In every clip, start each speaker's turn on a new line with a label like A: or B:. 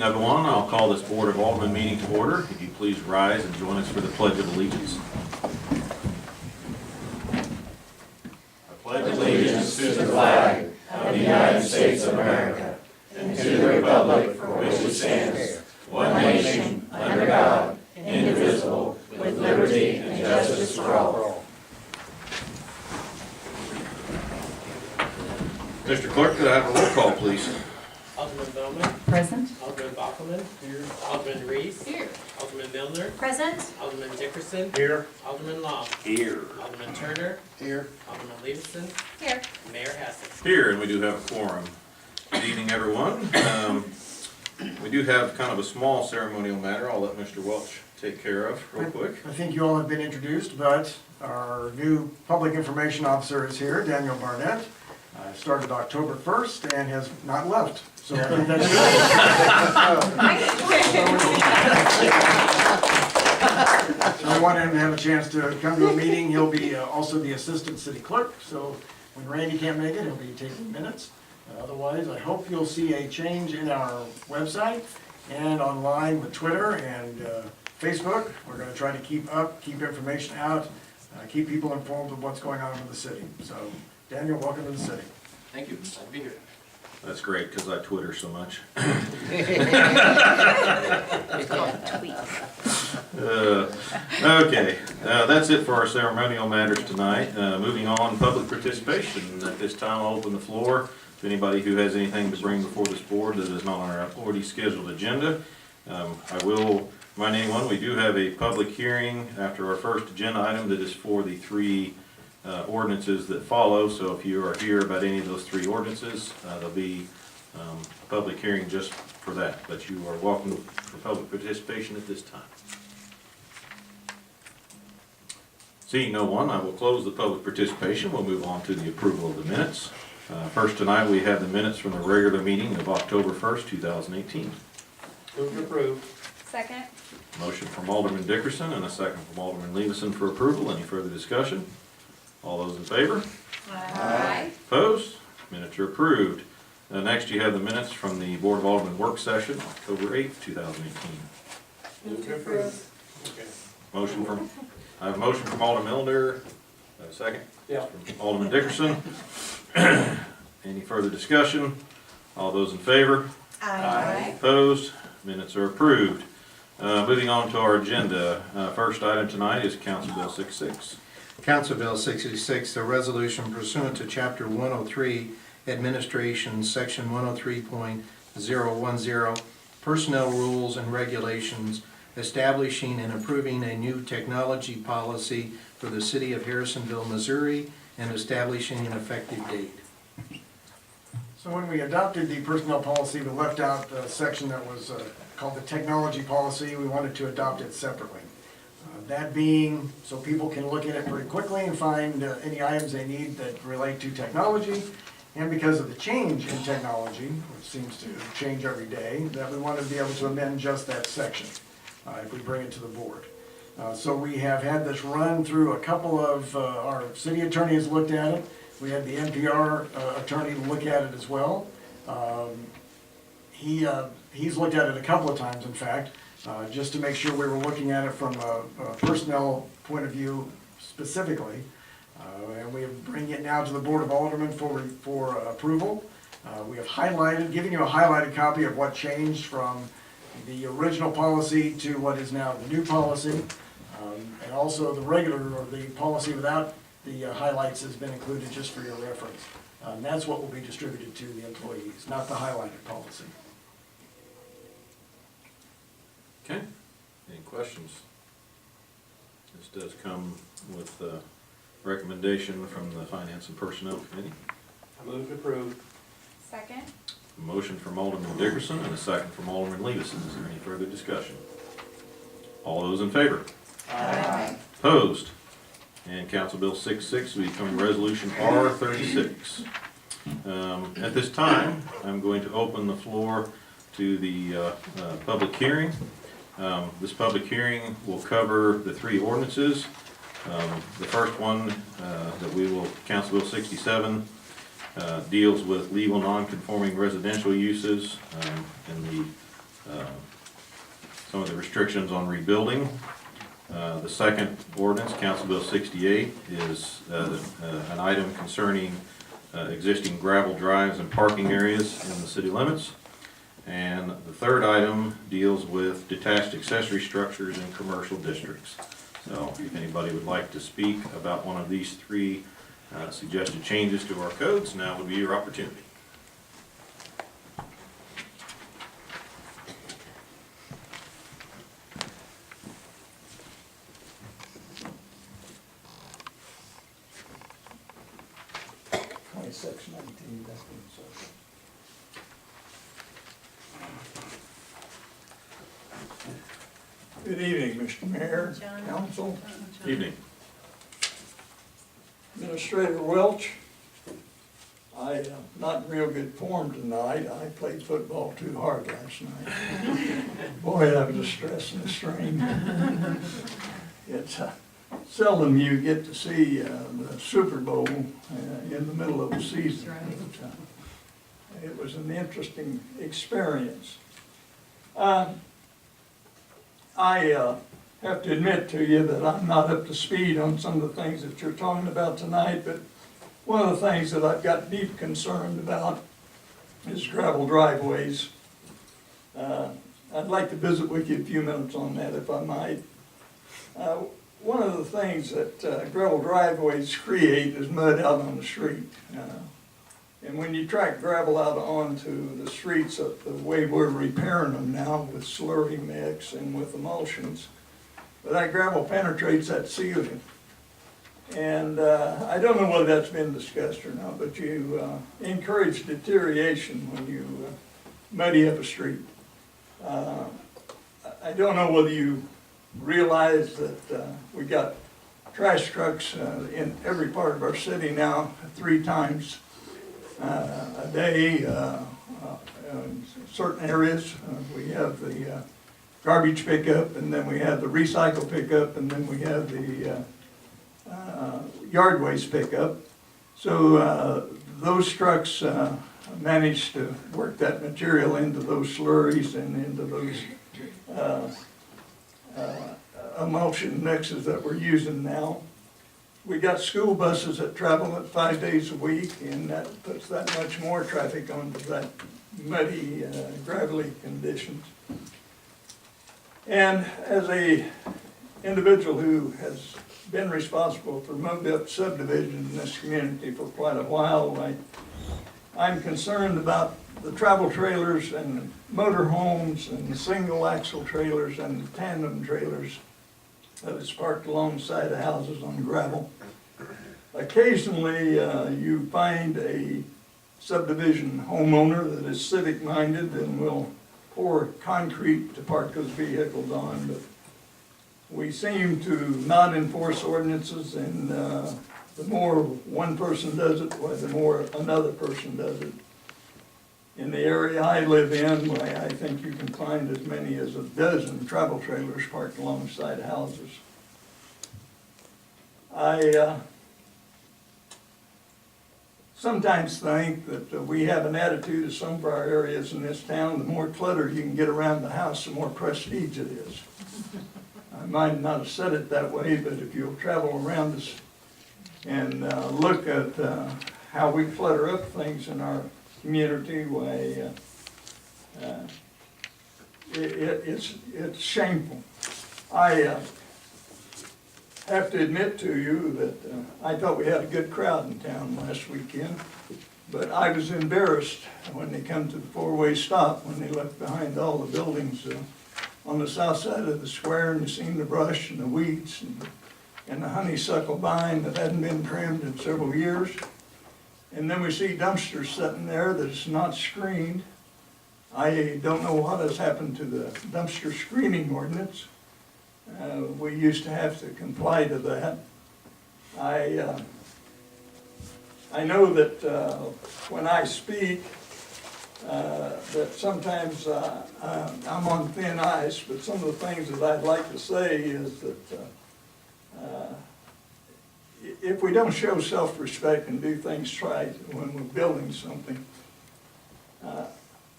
A: Everyone, I'll call this Board of Aldermen meeting to order. If you please rise and join us for the Pledge of Allegiance. I pledge
B: allegiance to the flag of the United States of America and to the republic for which it stands, one nation, under God, indivisible, with liberty and justice for all.
A: Mr. Clerk, could I have a roll call, please?
C: Alderman Bowman.
D: Present.
C: Alderman Bockelman. Here. Alderman Reese.
D: Here.
C: Alderman Milner.
D: Present.
C: Alderman Dickerson.
B: Here.
C: Alderman Long.
A: Here.
C: Alderman Turner.
B: Here.
C: Alderman Levison.
D: Here.
C: Mayor Hassett.
A: Here, and we do have a quorum. Good evening, everyone. We do have kind of a small ceremonial matter I'll let Mr. Welch take care of real quick.
E: I think you all have been introduced, but our new public information officer is here, Daniel Barnett. Started October 1st and has not left, so I think that's good. So I want him to have a chance to come to a meeting. He'll be also the assistant city clerk, so when Randy can't make it, he'll be taking minutes. Otherwise, I hope you'll see a change in our website and online with Twitter and Facebook. We're going to try to keep information out, keep people informed of what's going on in the city. So, Daniel, welcome to the city.
C: Thank you. Glad to be here.
A: That's great, because I Twitter so much. Okay, that's it for our ceremonial matters tonight. Moving on, public participation. At this time, I'll open the floor to anybody who has anything to bring before this board that is not on our already scheduled agenda. I will remind anyone, we do have a public hearing after our first agenda item that is for the three ordinances that follow. So if you are here about any of those three ordinances, there'll be a public hearing just for that. But you are welcome for public participation at this time. Seeing no one, I will close the public participation. We'll move on to the approval of the minutes. First tonight, we have the minutes from the regular meeting of October 1st, 2018.
C: Move to approve.
D: Second.
A: Motion from Alderman Dickerson and a second from Alderman Levison for approval. Any further discussion? All those in favor?
D: Aye.
A: Opposed? Minutes are approved. Next, you have the minutes from the Board of Aldermen work session, October 8th, 2018.
C: Move to approve. Okay.
A: I have a motion from Alderman Milner. A second?
C: Yeah.
A: From Alderman Dickerson. Any further discussion? All those in favor?
D: Aye.
A: Opposed? Minutes are approved. Moving on to our agenda. First item tonight is Council Bill 66.
F: Council Bill 66, a resolution pursuant to Chapter 103, Administration, Section 103.010, Personnel Rules and Regulations, establishing and approving a new technology policy for the city of Harrisonville, Missouri, and establishing an effective date.
E: So when we adopted the personnel policy, we left out the section that was called the technology policy. We wanted to adopt it separately. That being, so people can look at it pretty quickly and find any items they need that relate to technology. And because of the change in technology, which seems to change every day, that we wanted to be able to amend just that section if we bring it to the board. So we have had this run through a couple of, our city attorney has looked at it. We had the NPR attorney look at it as well. He's looked at it a couple of times, in fact, just to make sure we were looking at it from a personnel point of view specifically. And we are bringing it now to the Board of Aldermen for approval. We have highlighted, giving you a highlighted copy of what changed from the original policy to what is now the new policy. And also the regular, or the policy without the highlights has been included just for your reference. And that's what will be distributed to the employees, not the highlighted policy.
A: Okay. Any questions? This does come with recommendation from the Finance and Personnel Committee.
C: I move to approve.
D: Second.
A: A motion from Alderman Dickerson and a second from Alderman Levison. Is there any further discussion? All those in favor?
D: Aye.
A: Opposed? And Council Bill 66 will become Resolution R36. At this time, I'm going to open the floor to the public hearing. This public hearing will cover the three ordinances. The first one that we will, Council Bill 67, deals with legal non-conforming residential uses, and the some of the restrictions on rebuilding. The second ordinance, Council Bill 68, is an item concerning existing gravel drives and parking areas in the city limits. And the third item deals with detached accessory structures in commercial districts. So if anybody would like to speak about one of these three suggested changes to our codes, now would be your opportunity.
B: Good evening, Mr. Mayor, Council,
A: Evening.
B: Administrator Welch. I'm not in real good form tonight. I played football too hard last night. Boy, that was a stress and a strain. It's seldom you get to see the Super Bowl in the middle of the season. But, it was an interesting experience. I have to admit to you that I'm not up to speed on some of the things that you're talking about tonight, but one of the things that I've got deep concern about is gravel driveways. I'd like to visit with you a few minutes on that if I might. One of the things that gravel driveways create is mud out on the street. And when you track gravel out onto the streets the way we're repairing them now with slurry mix and with emulsions, but that gravel penetrates that ceiling. And I don't know whether that's been discussed or not, but you encourage deterioration when you muddy up a street. I don't know whether you realize that we got trash trucks in every part of our city now 3 times a day. In certain areas, we have the garbage pickup, and then we have the recycle pickup, and then we have the yard waste pickup. So those trucks manage to work that material into those slurries and into those emulsion mixes that we're using now. We got school buses that travel at 5 days a week, and that puts that much more traffic onto that muddy, gravelly conditions. And as a individual who has been responsible for moved up subdivision in this community for quite a while, I'm concerned about the travel trailers and motor homes and the single axle trailers and the tandem trailers that is parked alongside of houses on gravel. Occasionally, you find a subdivision homeowner that is civic minded and will pour concrete to park those vehicles on, but we seem to not enforce ordinances, and the more one person does it, the more another person does it. In the area I live in, I think you can find as many as a dozen travel trailers parked alongside houses. I sometimes think that we have an attitude of some of our areas in this town, the more clutter you can get around the house, the more prestige it is. I might not have said it that way, but if you'll travel around us and look at how we clutter up things in our community, it's shameful. I have to admit to you that I thought we had a good crowd in town last weekend, but I was embarrassed when they come to the four-way stop, when they left behind all the buildings on the south side of the square, and you seen the brush and the weeds and the honeysuckle vine that hadn't been trimmed in several years. And then we see dumpsters sitting there that's not screened. I don't know what has happened to the dumpster screening ordinance. We used to have to comply to that. I know that when I speak, that sometimes I'm on thin ice, but some of the things that I'd like to say is that if we don't show self-respect and do things right when we're building something,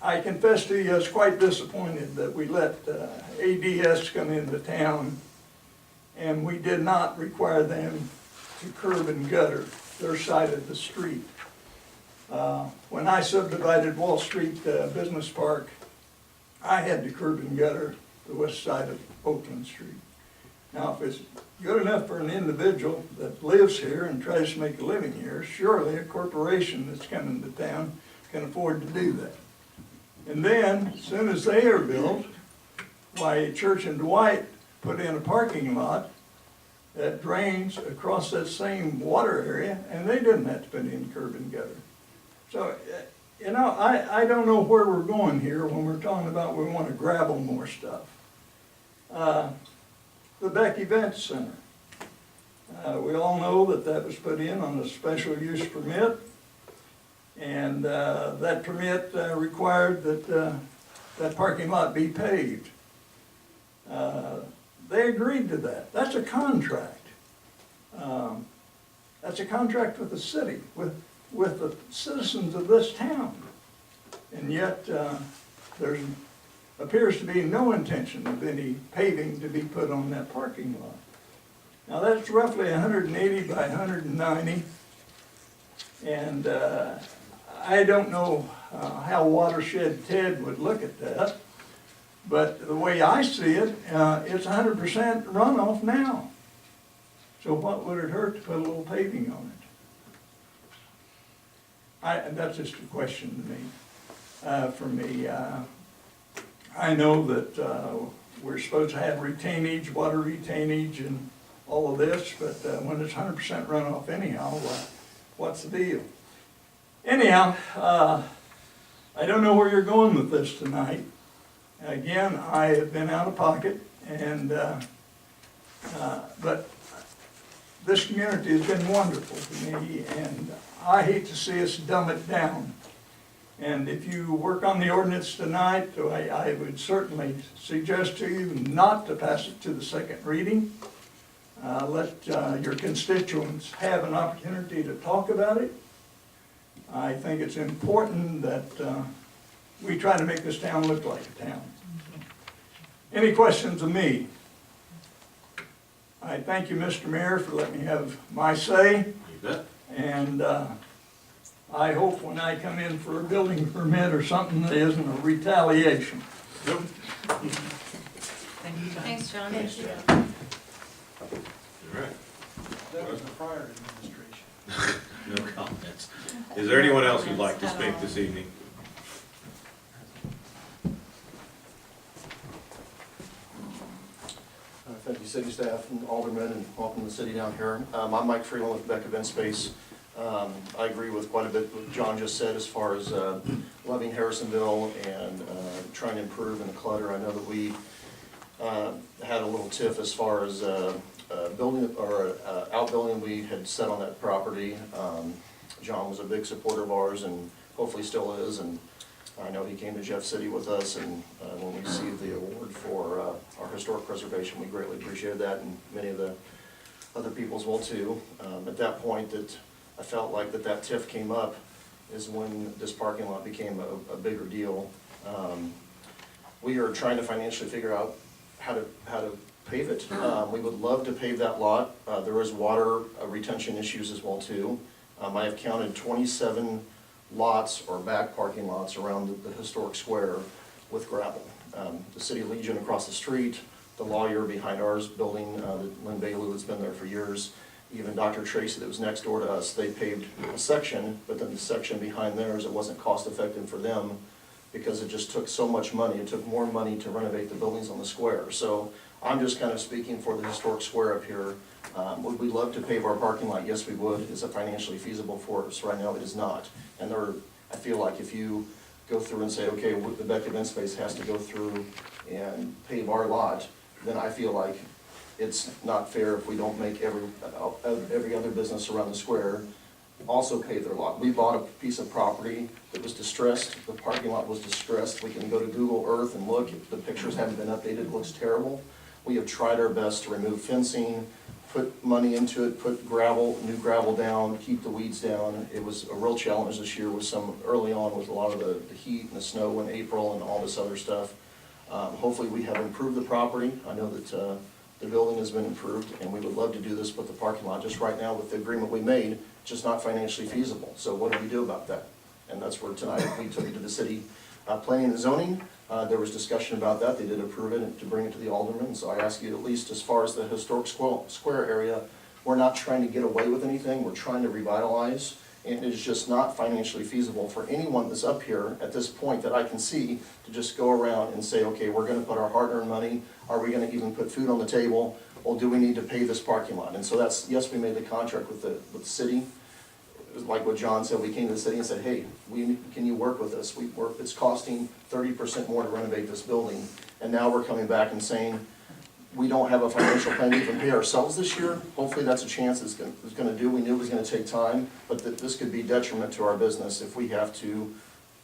B: I confess to you, I was quite disappointed that we let ADS come into town and we did not require them to curb and gutter their side of the street. When I subdivided Wall Street Business Park, I had to curb and gutter the west side of Oakland Street. Now, if it's good enough for an individual that lives here and tries to make a living here, surely a corporation that's coming to town can afford to do that. And then, as soon as they are built, why, Church and Dwight put in a parking lot that drains across that same water area, and they didn't have to put in curb and gutter. So, you know, I don't know where we're going here when we're talking about we want to gravel more stuff. The Beck Event Center. We all know that that was put in on a special use permit, and that permit required that that parking lot be paved. They agreed to that. That's a contract. That's a contract with the city, with the citizens of this town. And yet, there appears to be no intention of any paving to be put on that parking lot. Now, that's roughly 180 by 190, and I don't know how Watershed Ted would look at that, but the way I see it, it's 100% runoff now. So what would it hurt to put a little paving on it? That's just a question to me. For me, I know that we're supposed to have retainage, water retainage, and all of this, but when it's 100% runoff anyhow, what's the deal? Anyhow, I don't know where you're going with this tonight. Again, I have been out of pocket, and but this community has been wonderful to me, and I hate to see us dumb it down. And if you work on the ordinance tonight, I would certainly suggest to you not to pass it to the second reading. Let your constituents have an opportunity to talk about it. I think it's important that we try to make this town look like a town. Any questions of me? I thank you, Mr. Mayor, for letting me have my say.
A: You bet.
B: And I hope when I come in for a building permit or something, there isn't a retaliation.
A: Nope.
D: Thanks, John.
A: Thanks, John. All right.
E: That was the prior administration.
A: No comments. Is there anyone else who'd like to speak this evening?
G: Thank you, city staff and aldermen, and welcome to the city down here. I'm Mike Freeland with Beck Event Space. I agree with quite a bit what John just said as far as loving Harrisonville and trying to improve in the clutter. I know that we had a little tiff as far as building or outbuilding we had set on that property. John was a big supporter of ours and hopefully still is, and I know he came to Jeff City with us, and when we received the award for our historic preservation, we greatly appreciated that, and many of the other people as well too. At that point that I felt like that tiff came up is when this parking lot became a bigger deal. We are trying to financially figure out how to pave it. We would love to pave that lot. There is water retention issues as well too. I have counted 27 lots or back parking lots around the historic square with gravel. The City Legion across the street, the lawyer behind ours building, Lynn Bailey, that's been there for years, even Dr. Tracy that was next door to us, they paved a section, but then the section behind theirs, it wasn't cost effective for them because it just took so much money. It took more money to renovate the buildings on the square. So I'm just kind of speaking for the historic square up here. Would we love to pave our parking lot? Yes, we would. Is it financially feasible for us? Right now, it is not. And I feel like if you go through and say, okay, the Beck Event Space has to go through and pave our lot, then I feel like it's not fair if we don't make every other business around the square also pave their lot. We bought a piece of property that was distressed. The parking lot was distressed. We can go to Google Earth and look. The pictures haven't been updated. It looks terrible. We have tried our best to remove fencing, put money into it, put new gravel down, keep the weeds down. It was a real challenge this year with early on with a lot of the heat and the snow in April and all this other stuff. Hopefully we have improved the property. I know that the building has been improved, and we would love to do this with the parking lot. Just right now with the agreement we made, it's just not financially feasible. So what do we do about that? And that's where tonight we took it to the city planning and zoning. There was discussion about that. They did approve it to bring it to the aldermen. So I ask you, at least as far as the historic square area, we're not trying to get away with anything. We're trying to revitalize. And it is just not financially feasible for anyone that's up here at this point that I can see to just go around and say, okay, we're gonna put our hard-earned money. Are we gonna even put food on the table? Well, do we need to pay this parking lot? And so that's, yes, we made the contract with the city. It was like what John said, we came to the city and said, hey, can you work with us? It's costing 30% more to renovate this building. And now we're coming back and saying, we don't have a financial plan to even pay ourselves this year. Hopefully that's a chance it's gonna do. We knew it was gonna take time, but that this could be detriment to our business if we have to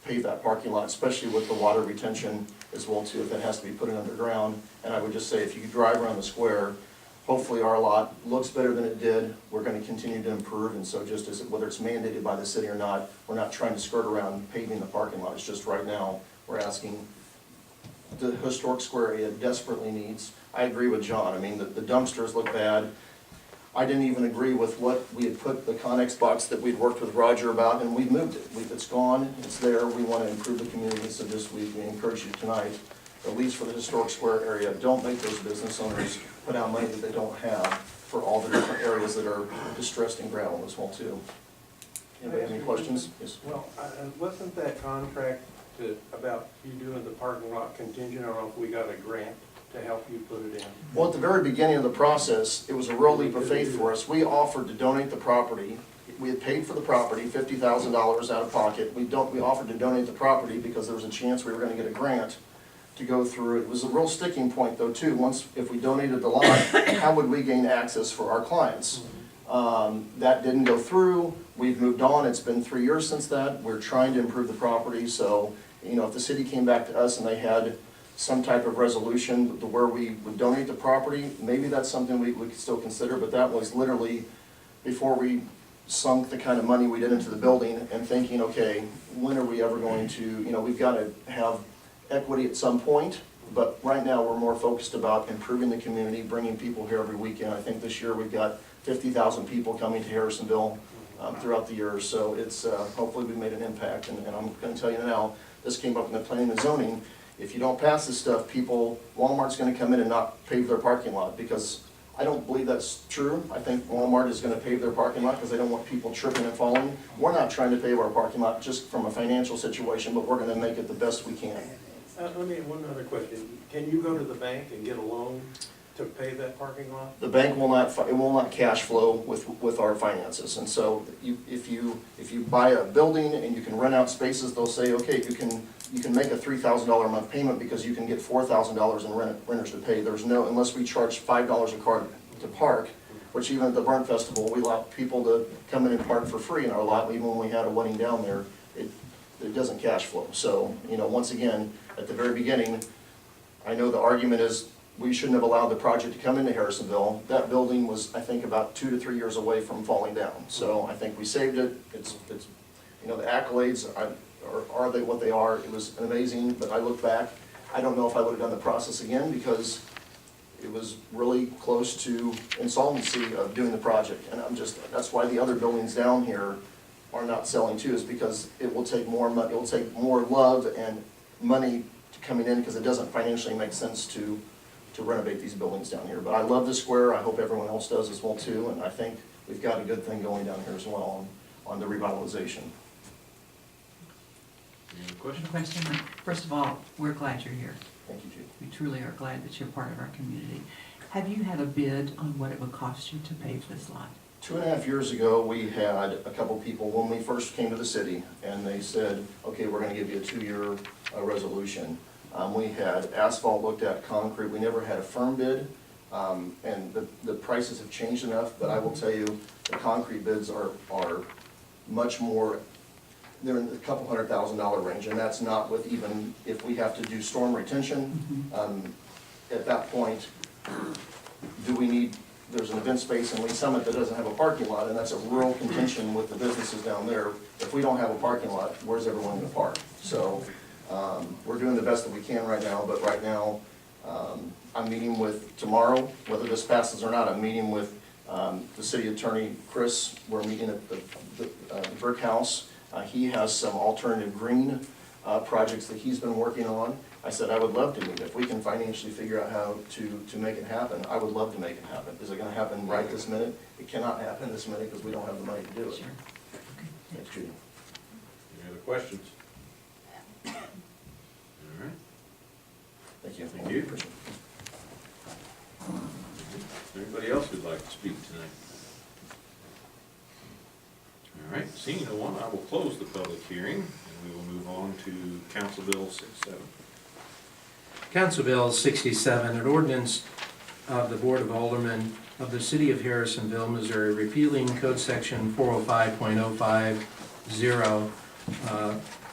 G: pave that parking lot, especially with the water retention as well too, if it has to be put in underground. And I would just say, if you drive around the square, hopefully our lot looks better than it did. We're gonna continue to improve, and so just as, whether it's mandated by the city or not, we're not trying to skirt around paving the parking lot. It's just right now, we're asking, the historic square area desperately needs. I agree with John. I mean, the dumpsters look bad. I didn't even agree with what we had put, the Connex box that we'd worked with Roger about, and we moved it. It's gone, it's there. We want to improve the community, so just we encourage you tonight, at least for the historic square area, don't make those business owners put out money that they don't have for all the different areas that are distressed in gravel as well too. Anybody have any questions? Yes.
C: Well, wasn't that contract about you doing the parking lot contingent on if we got a grant to help you put it in?
G: Well, at the very beginning of the process, it was a real leap of faith for us. We offered to donate the property. We had paid for the property, $50,000 out of pocket. We offered to donate the property because there was a chance we were gonna get a grant to go through. It was a real sticking point though too. Once, if we donated the lot, how would we gain access for our clients? That didn't go through. We've moved on. It's been 3 years since that. We're trying to improve the property. So, you know, if the city came back to us and they had some type of resolution to where we would donate the property, maybe that's something we could still consider, but that was literally before we sunk the kind of money we did into the building and thinking, okay, when are we ever going to, you know, we've got to have equity at some point, but right now we're more focused about improving the community, bringing people here every weekend. I think this year we've got 50,000 people coming to Harrisonville throughout the year, so it's hopefully we made an impact. And I'm going to tell you now, this came up in the planning and zoning. If you don't pass this stuff, Walmart's going to come in and not pave their parking lot, because I don't believe that's true. I think Walmart is going to pave their parking lot because they don't want people tripping and falling. We're not trying to pave our parking lot just from a financial situation, but we're going to make it the best we can.
C: Let me, one other question. Can you go to the bank and get a loan to pay that parking lot?
G: The bank will not cash flow with our finances. And so if you buy a building and you can rent out spaces, they'll say, okay, you can make a $3,000 a month payment because you can get $4,000 in renters to pay. There's no, unless we charge $5 a car to park, which even at the Burn Festival, we allow people to come in and park for free in our lot. Even when we had a wedding down there, it doesn't cash flow. So, you know, once again, at the very beginning, I know the argument is we shouldn't have allowed the project to come into Harrisonville. That building was, I think, about 2 to 3 years away from falling down. So I think we saved it. It's you know, the accolades are they what they are. It was amazing, but I look back, I don't know if I would have done the process again because it was really close to insolvency of doing the project. And that's why the other buildings down here are not selling too, is because it will take more money, it will take more love and money to coming in because it doesn't financially make sense to renovate these buildings down here. But I love the square. I hope everyone else does as well too. And I think we've got a good thing going down here as well on the revitalization.
A: Any questions?
H: Question. First of all, we're glad you're here.
G: Thank you, Chief.
H: We truly are glad that you're part of our community. Have you had a bid on what it would cost you to pave this lot?
G: 2.5 years ago, we had a couple people, when we first came to the city, and they said, okay, we're gonna give you a 2-year resolution. We had asphalt looked at, concrete. We never had a firm bid, and the prices have changed enough, but I will tell you, the concrete bids are much more, they're in the couple $100,000 range, and that's not with even if we have to do storm retention. At that point, do we need there's an event space in Lee Summit that doesn't have a parking lot, and that's a real contention with the businesses down there. If we don't have a parking lot, where's everyone gonna park? So, we're doing the best that we can right now, but right now, I'm meeting with, tomorrow, whether this passes or not, I'm meeting with the city attorney, Chris. We're meeting at the brick house. He has some alternative green projects that he's been working on. I said I would love to meet. If we can financially figure out how to make it happen, I would love to make it happen. Is it gonna happen right this minute? It cannot happen this minute because we don't have the money to do it.
H: Sure.
G: Thanks, Judy.
A: Any other questions? All right.
G: Thank you.
A: Thank you.
G: Appreciate it.
A: Anybody else who'd like to speak tonight? All right, seeing no one, I will close the public hearing, and we will move on to Council Bill 67.
F: Council Bill 67, an ordinance of the Board of Aldermen of the City of Harrisonville, Missouri, repealing Code Section 405.050,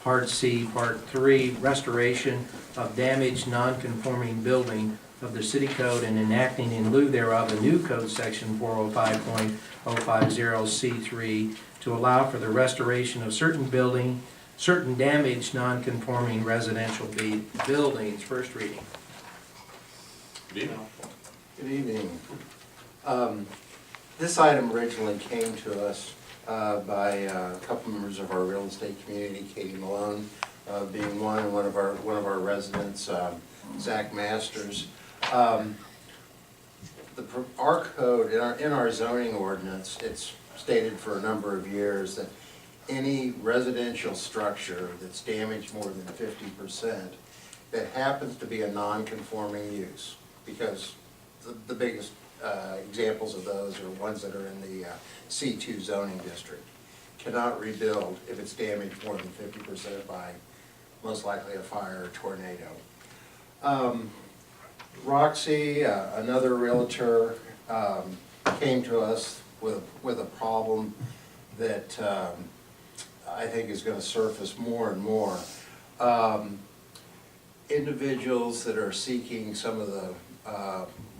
F: Part C, Part 3, restoration of damaged non-conforming building of the city code and enacting in lieu thereof a new Code Section 405.050C3 to allow for the restoration of certain damaged non-conforming residential buildings. First reading.
A: Good evening.
I: Good evening. This item originally came to us by a couple members of our real estate community, Katie Malone being one, and one of our residents, Zach Masters. Our code, in our zoning ordinance, it's stated for a number of years that any residential structure that's damaged more than 50% that happens to be a non-conforming use, because the biggest examples of those are ones that are in the C2 zoning district, cannot rebuild if it's damaged more than 50% by most likely a fire or tornado. Roxy, another realtor, came to us with a problem that I think is going to surface more and more. Individuals that are seeking some of the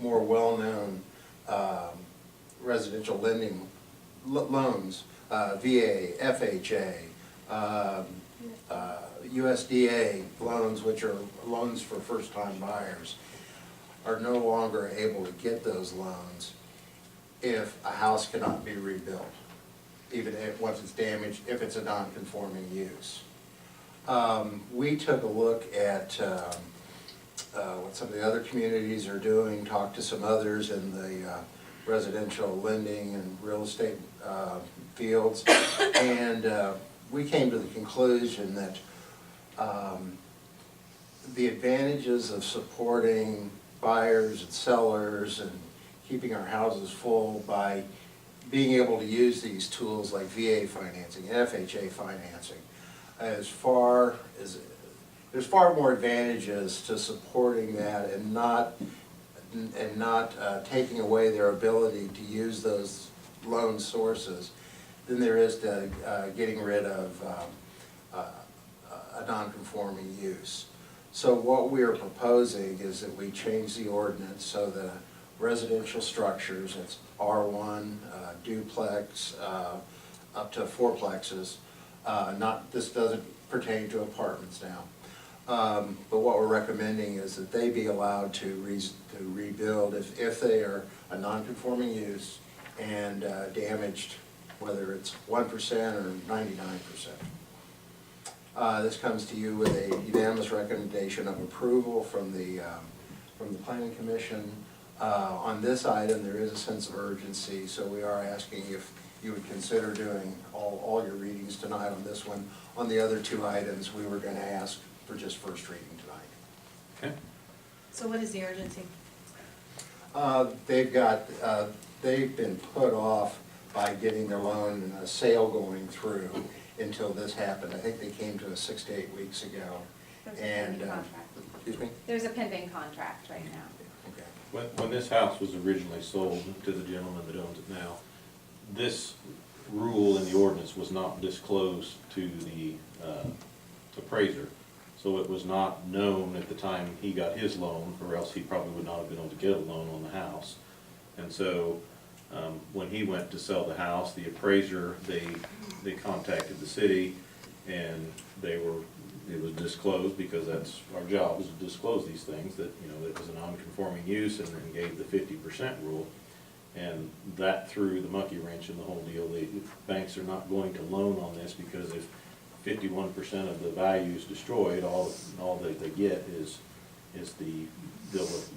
I: more well-known residential lending loans, VA, FHA, USDA loans, which are loans for first-time buyers, are no longer able to get those loans if a house cannot be rebuilt, even if, once it's damaged, if it's a non-conforming use. We took a look at what some of the other communities are doing, talked to some others in the residential lending and real estate fields, and we came to the conclusion that the advantages of supporting buyers and sellers and keeping our houses full by being able to use these tools like VA financing, FHA financing, there's far more advantages to supporting that and not taking away their ability to use those loan sources than there is to getting rid of a non-conforming use. So what we are proposing is that we change the ordinance so the residential structures, it's R1, duplex, up to fourplexes, this doesn't pertain to apartments now. But what we're recommending is that they be allowed to rebuild if they are a non-conforming use and damaged, whether it's 1% or 99%. This comes to you with a unanimous recommendation of approval from the Planning Commission. On this item, there is a sense of urgency, so we are asking if you would consider doing all your readings tonight on this one. On the other two items, we were going to ask for just first reading tonight.
A: Okay.
D: So what is the urgency?
I: They've been put off by getting their loan and a sale going through until this happened. I think they came to us 6 to 8 weeks ago.
D: There's a
I: And
D: pending contract.
I: excuse me?
D: There's a pending contract right now.
I: Okay.
A: When this house was originally sold to the gentleman that owns it now, this rule in the ordinance was not disclosed to the appraiser. So it was not known at the time he got his loan, or else he probably would not have been able to get a loan on the house. And so, when he went to sell the house, the appraiser, they contacted the city, and it was disclosed, because that's our job, is to disclose these things, that, you know, it was a non-conforming use, and then gave the 50% rule. And that threw the monkey wrench in the whole deal. The banks are not going to loan on this, because if 51% of the value is destroyed, all that they get is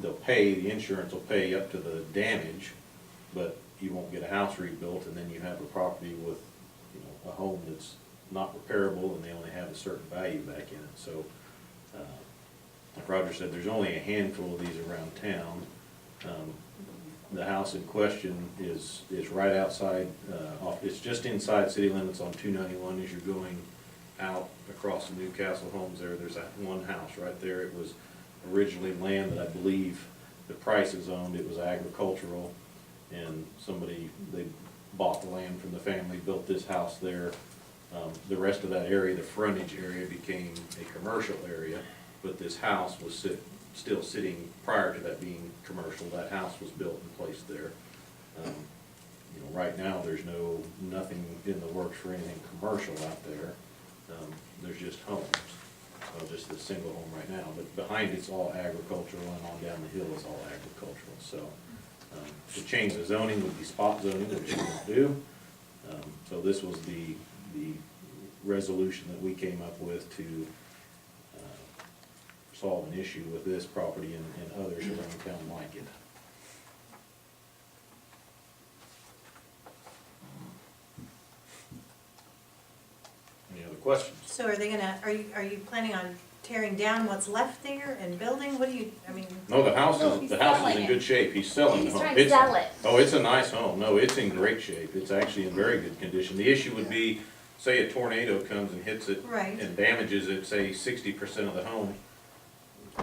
A: they'll pay, the insurance will pay up to the damage, but you won't get a house rebuilt, and then you have a property with, you know, a home that's not repairable, and they only have a certain value back in it. So, like Roger said, there's only a handful of these around town. The house in question is right outside, it's just inside city limits on 291 as you're going out across the Newcastle homes there. There's that one house right there. It was originally land that I believe the Prices owned. It was agricultural, and they bought the land from the family, built this house there. The rest of that area, the frontage area, became a commercial area, but this house was still sitting prior to that being commercial. That house was built and placed there. You know, right now, there's nothing in the works for anything commercial out there. There's just homes, so just a single home right now, but behind it's all agricultural, and on down the hill is all agricultural. So to change the zoning would be spot zoning, which we won't do. So this was the resolution that we came up with to solve an issue with this property and others around town like it. Any other questions?
D: So are you planning on tearing down what's left there and building? What do you, I mean?
A: No, the house
B: he's
A: is
B: selling
A: in
B: it.
A: good shape. He's selling the
B: He's
A: home.
B: trying to sell it.
A: Oh, it's a nice home. No, it's in great shape. It's actually in very good condition. The issue would be, say a tornado comes and hits it
D: Right.
A: and damages it, say 60% of the home.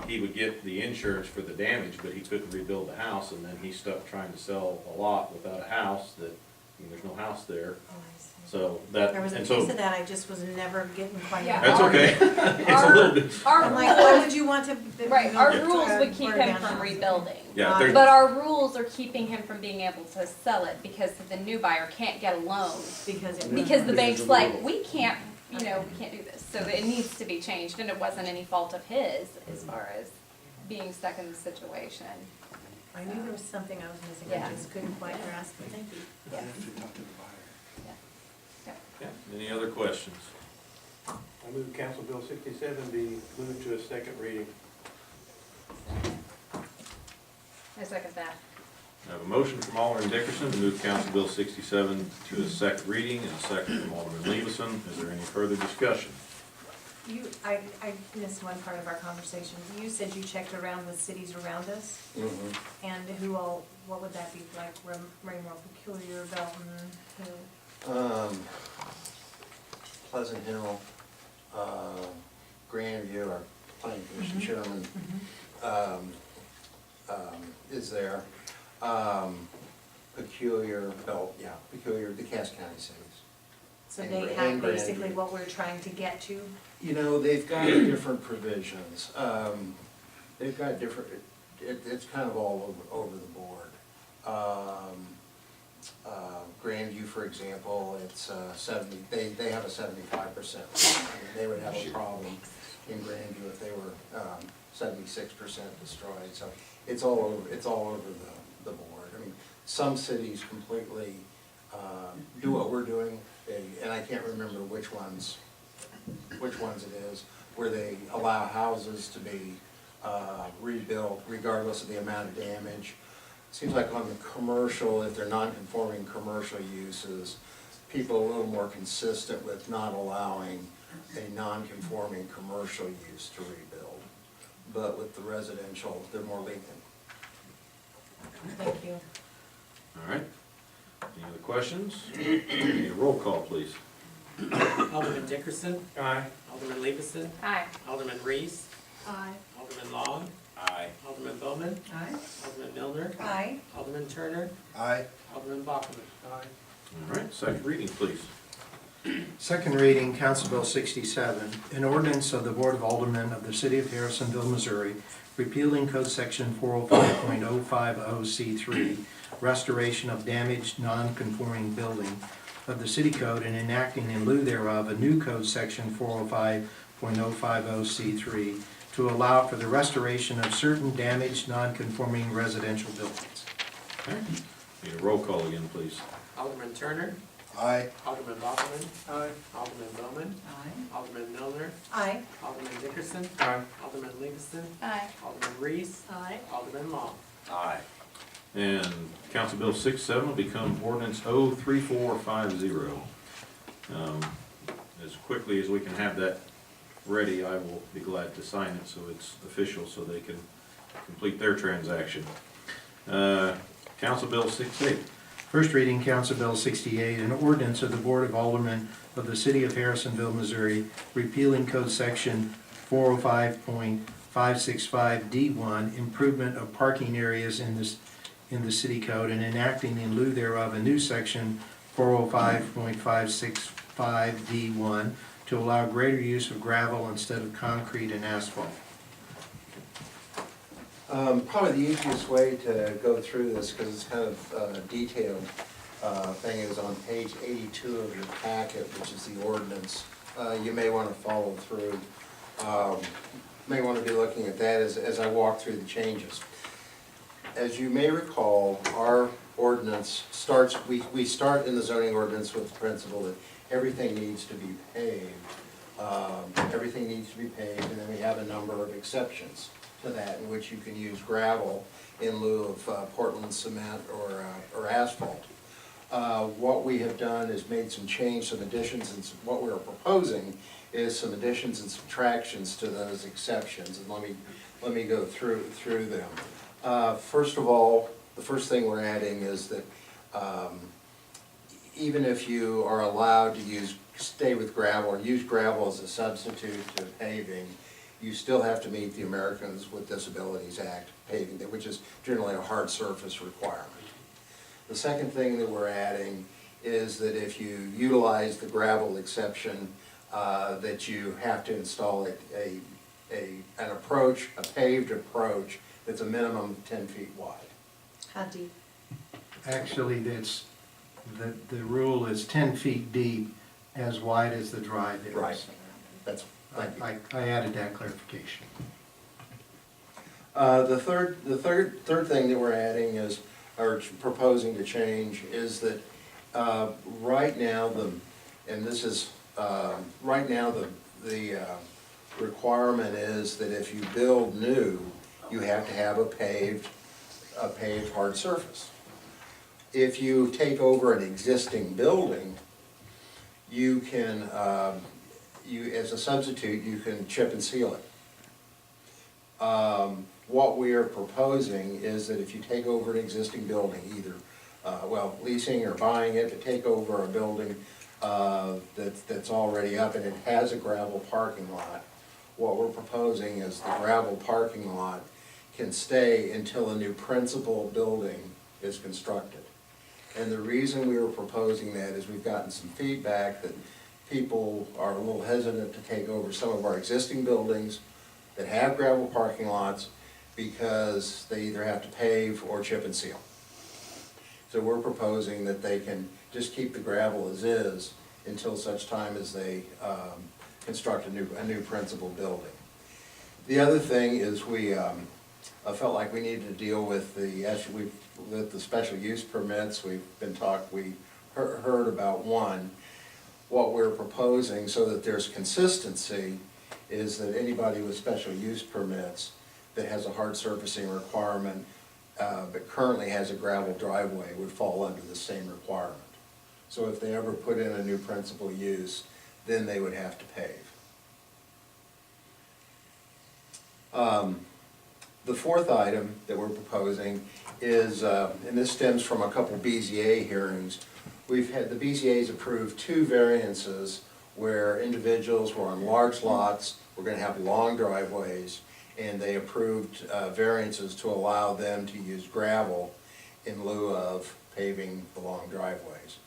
A: He would get the insurance for the damage, but he couldn't rebuild the house, and then he's stuck trying to sell a lot without a house that, I mean, there's no house there.
D: Oh, I see.
A: So that,
D: There was a
A: and
D: piece
A: so,
D: of that I just was never getting quite.
B: Yeah.
A: that's okay. It's a little bit,
B: Our
D: I'm like, why
B: rules,
D: would you want to?
B: right, our
A: Yeah.
B: rules would keep
D: burn
B: him
D: down
B: from
D: houses?
B: rebuilding.
A: yeah, there's,
B: But our rules are keeping him from being able to sell it because the new buyer can't get a loan.
D: Because it.
B: Because the bank's like, we can't, we can't do this. So it needs to be changed, and it wasn't any fault of his as far as being stuck in the situation.
D: I knew there was something I was missing,
B: Yeah.
D: I just couldn't quite grasp it. Thank you.
B: Yeah.
A: yeah, any other questions?
C: I move Council Bill 67 be moved to a second reading.
B: I second that.
A: I have a motion from Alderman Dickerson to move Council Bill 67 to a second reading, and a second from Alderman Levison. Is there any further discussion?
D: I missed one part of our conversation. You said you checked around with cities around us, and what would that be, like Raymore, Peculiar, Belton, who?
I: Pleasant Hill, Grandview, our planning commission chairman, is there. Peculiar, the Cass County cities.
D: So
I: And
D: they
I: Grand-
D: have
I: and
D: basically
I: Grandview.
D: what we're trying to get to?
I: You know, they've got different provisions. They've got different, it's kind of all over the board. Grandview, for example, it's 70, they have a 75%. I mean, they would have a problem in Grandview if they were 76% destroyed. So it's all over the board. I mean, some cities completely do what we're doing, and I can't remember which ones it is, where they allow houses to be rebuilt regardless of the amount of damage. Seems like on the commercial, if they're non-conforming commercial uses, people are a little more consistent with not allowing a non-conforming commercial use to rebuild. But with the residential, they're more lenient.
D: Thank you.
A: All right. Any other questions? Need a roll call, please.
J: Alderman Dickerson,
C: Aye.
J: Alderman Levison,
B: Aye.
J: Alderman Reese,
D: Aye.
J: Alderman Long,
A: Aye.
J: Alderman Bowman,
H: Aye.
J: Alderman Milner,
D: Aye.
J: Alderman Turner,
I: Aye.
J: Alderman Bachman.
C: Aye.
A: All right, second reading, please.
F: Second reading, Council Bill 67, an ordinance of the Board of Aldermen of the City of Harrisonville, Missouri, repealing Code Section 405.050C3 restoration of damaged, non-conforming building of the city code and enacting in lieu thereof a new code section 405.050C3 to allow for the restoration of certain damaged, non-conforming residential buildings.
A: Okay. Need a roll call again, please.
J: Alderman Turner,
I: Aye.
J: Alderman Bachman,
C: Aye.
J: Alderman Bowman,
H: Aye.
J: Alderman Milner,
D: Aye.
J: Alderman Dickerson,
C: Aye.
J: Alderman Livingston,
D: Aye.
J: Alderman Reese,
D: Aye.
J: Alderman Long.
B: Aye.
A: And Council Bill 67 will become ordinance 03450. As quickly as we can have that ready, I will be glad to sign it so it's official, so they can complete their transaction. Council Bill 68.
F: First reading, Council Bill 68, an ordinance of the Board of Aldermen of the City of Harrisonville, Missouri, repealing Code Section 405.565D1, improvement of parking areas in the city code, and enacting in lieu thereof a new section 405.565D1 to allow greater use of gravel instead of concrete and asphalt.
I: Probably the easiest way to go through this, because it's kind of a detailed thing, is on page 82 of your packet, which is the ordinance. You may want to follow through. May want to be looking at that as I walk through the changes. As you may recall, our ordinance starts, we start in the zoning ordinance with the principle that everything needs to be paved. Everything needs to be paved, and then we have a number of exceptions to that, in which you can use gravel in lieu of Portland cement or asphalt. What we have done is made some change, some additions, and what we're proposing is some additions and subtractions to those exceptions, and let me go through them. First of all, the first thing we're adding is that even if you are allowed to stay with gravel or use gravel as a substitute to paving, you still have to meet the Americans with Disabilities Act paving, which is generally a hard surface requirement. The second thing that we're adding is that if you utilize the gravel exception, that you have to install a paved approach that's a minimum of 10 feet wide.
D: How deep?
F: Actually, the rule is 10 feet deep, as wide as the drive is.
I: Right. That's, thank you.
F: I added that clarification.
I: The third thing that we're adding is, or proposing to change, is that right now the requirement is that if you build new, you have to have a paved hard surface. If you take over an existing building, you can, as a substitute, you can chip and seal it. What we are proposing is that if you take over an existing building, either, leasing or buying it, to take over a building that's already up and it has a gravel parking lot, what we're proposing is the gravel parking lot can stay until a new principal building is constructed. And the reason we were proposing that is we've gotten some feedback that people are a little hesitant to take over some of our existing buildings that have gravel parking lots because they either have to pave or chip and seal. So we're proposing that they can just keep the gravel as is until such time as they construct a new principal building. The other thing is I felt like we needed to deal with with the special use permits. We heard about one. What we're proposing, so that there's consistency, is that anybody with special use permits that has a hard surfacing requirement but currently has a gravel driveway would fall under the same requirement. So if they ever put in a new principal use, then they would have to pave. The fourth item that we're proposing is, and this stems from a couple BZA hearings, the BZA's approved 2 variances where individuals were on large lots, were going to have long driveways, and they approved variances to allow them to use gravel in lieu of paving the long driveways.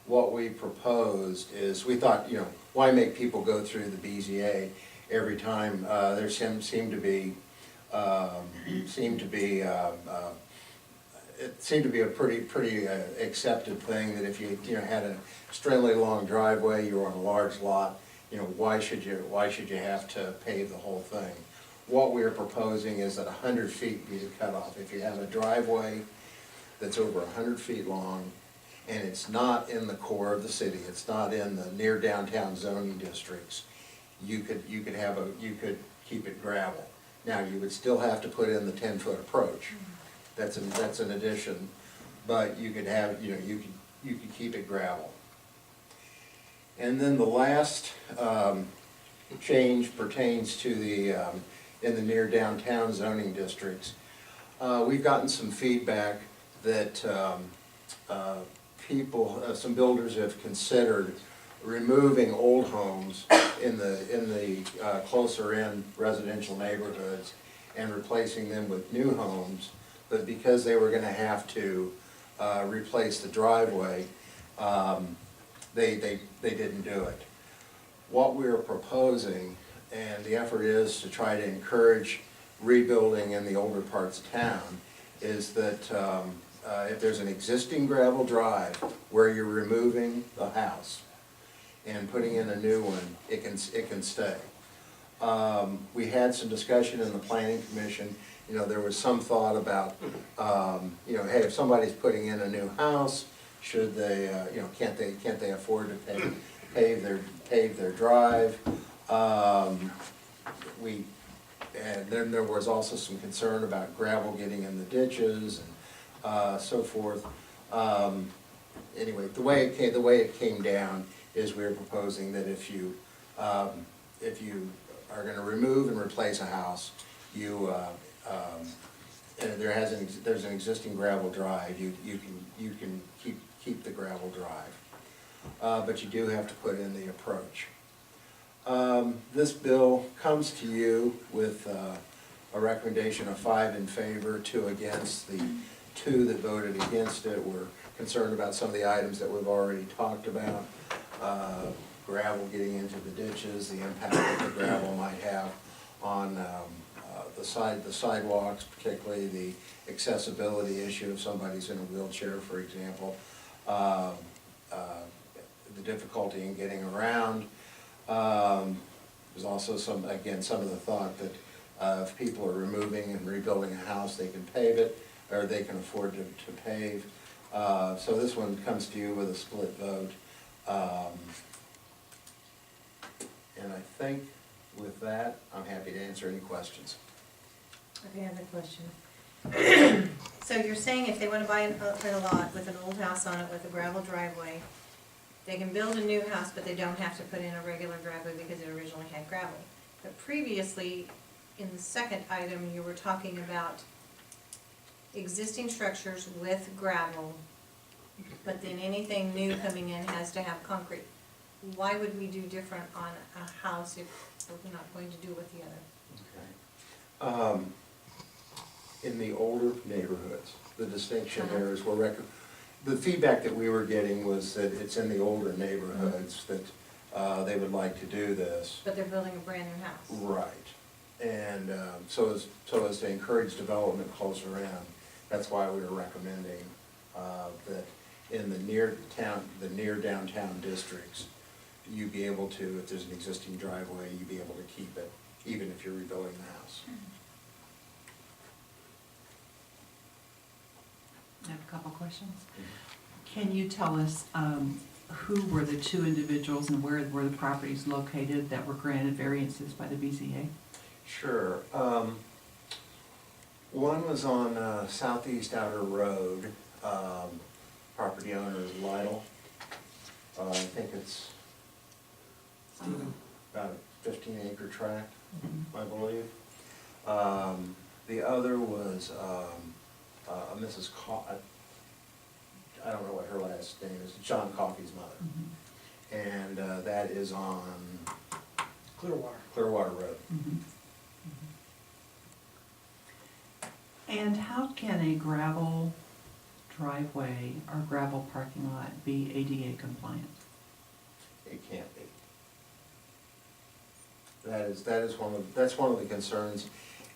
I: What we proposed is, we thought, why make people go through the BZA every time? There seemed to be it seemed to be a pretty accepted thing that if you had a extremely long driveway, you were on a large lot, why should you have to pave the whole thing? What we're proposing is that 100 feet be the cutoff. If you have a driveway that's over 100 feet long, and it's not in the core of the city, it's not in the near downtown zoning districts, you could keep it gravel. Now, you would still have to put in the 10-foot approach. That's an addition, but you could have, you could keep it gravel. And then the last change pertains to the, in the near downtown zoning districts. We've gotten some feedback that some builders have considered removing old homes in the closer in residential neighborhoods and replacing them with new homes, but because they were gonna have to replace the driveway, they didn't do it. What we're proposing, and the effort is to try to encourage rebuilding in the older parts of town, is that if there's an existing gravel drive where you're removing the house and putting in a new one, it can stay. We had some discussion in the planning commission. There was some thought about, hey, if somebody's putting in a new house, should they, can't they afford to pave their drive? And then there was also some concern about gravel getting in the ditches and so forth. Anyway, the way it came down is we're proposing that if you are going to remove and replace a house, and there's an existing gravel drive, you can keep the gravel drive, but you do have to put in the approach. This bill comes to you with a recommendation of 5 in favor, 2 against. The 2 that voted against it were concerned about some of the items that we've already talked about. Gravel getting into the ditches, the impact that the gravel might have on the sidewalks, particularly the accessibility issue if somebody's in a wheelchair, for example, the difficulty in getting around. There's also some of the thought that if people are removing and rebuilding a house, they can pave it, or they can afford to pave. So this one comes to you with a split vote. And I think with that, I'm happy to answer any questions.
D: Okay, I have a question. So you're saying if they want to buy a lot with an old house on it with a gravel driveway, they can build a new house, but they don't have to put in a regular driveway because it originally had gravel. But previously, in the second item, you were talking about existing structures with gravel, but then anything new coming in has to have concrete. Why would we do different on a house if we're not going to do with the other?
I: Okay. In the older neighborhoods, the distinction there is the feedback that we were getting was that it's in the older neighborhoods that they would like to do this.
D: But they're building a brand new house.
I: Right. And so as to encourage development closer in, that's why we were recommending that in the near downtown districts, you'd be able to, if there's an existing driveway, you'd be able to keep it, even if you're rebuilding the house.
H: I have a couple questions. Can you tell us who were the 2 individuals and where were the properties located that were granted variances by the BZA?
I: Sure. One was on Southeast Outer Road. Property owner is Lytle. I think it's about a 15-acre tract, I believe. The other was Mrs. I don't know what her last name is, John Coffey's mother. And that is on Clearwater Road.
H: And how can a gravel driveway or gravel parking lot be ADA compliant?
I: It can't be. That's one of the concerns,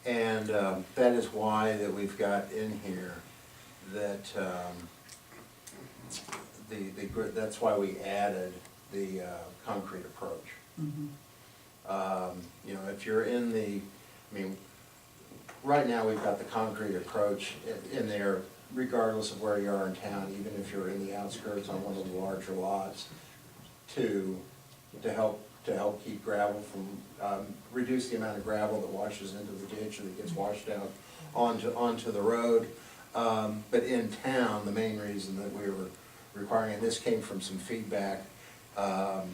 I: and that is why that we've got in here that, that's why we added the concrete approach.
H: Mhm.
I: You know, if you're in the, I mean, right now, we've got the concrete approach in there regardless of where you are in town, even if you're in the outskirts on one of the larger lots, to help keep gravel from, reduce the amount of gravel that washes into the ditch or that gets washed out onto the road. But in town, the main reason that we were requiring, and this came from some feedback from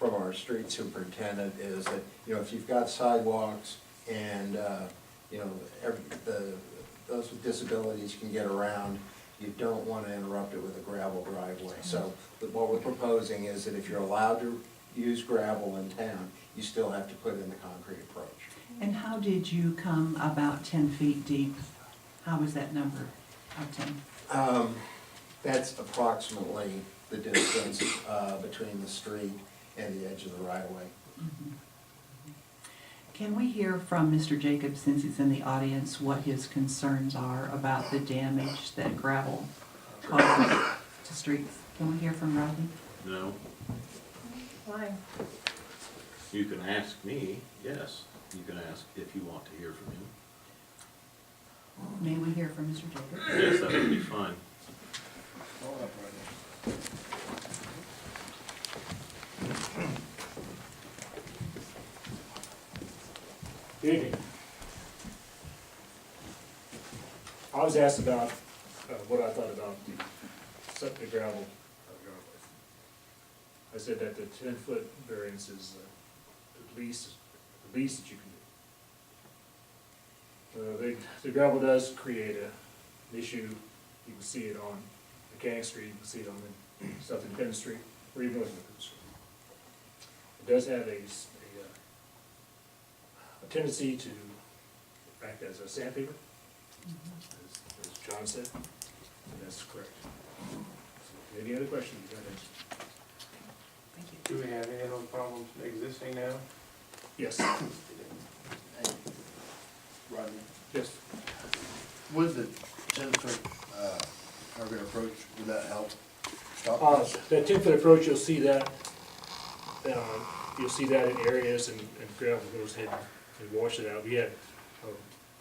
I: our street superintendent, is that, you know, if you've got sidewalks and, you know, those with disabilities can get around, you don't want to interrupt it with a gravel driveway. So what we're proposing is that if you're allowed to use gravel in town, you still have to put in the concrete approach.
H: And how did you come about 10 feet deep? How was that number of 10?
I: That's approximately the distance between the street and the edge of the right-of-way.
H: Mhm. Can we hear from Mr. Jacobs, since he's in the audience, what his concerns are about the damage that gravel causes to streets? Can we hear from Rodney?
A: No?
D: Why?
A: You can ask me, yes. You can ask if you want to hear from him.
H: May we hear from Mr. Jacobs?
A: Yes, that would be fine.
K: Good evening. I was asked about what I thought about the gravel driveways. I said that the 10-foot variance is the least that you can do. The gravel does create an issue. You can see it on Mechanic Street, you can see it on the South Independence Street, or even North Independence Street. It does have a tendency to act as a sandpaper, as John said, and that's correct. So, any other questions? Go ahead.
H: Thank you.
C: Do we have any of those problems existing now?
K: Yes.
L: Rodney,
K: Yes.
L: would the 10-foot concrete approach, would that help stop this?
K: That 10-foot approach, you'll see that in areas and gravel goes ahead and wash it out. We had,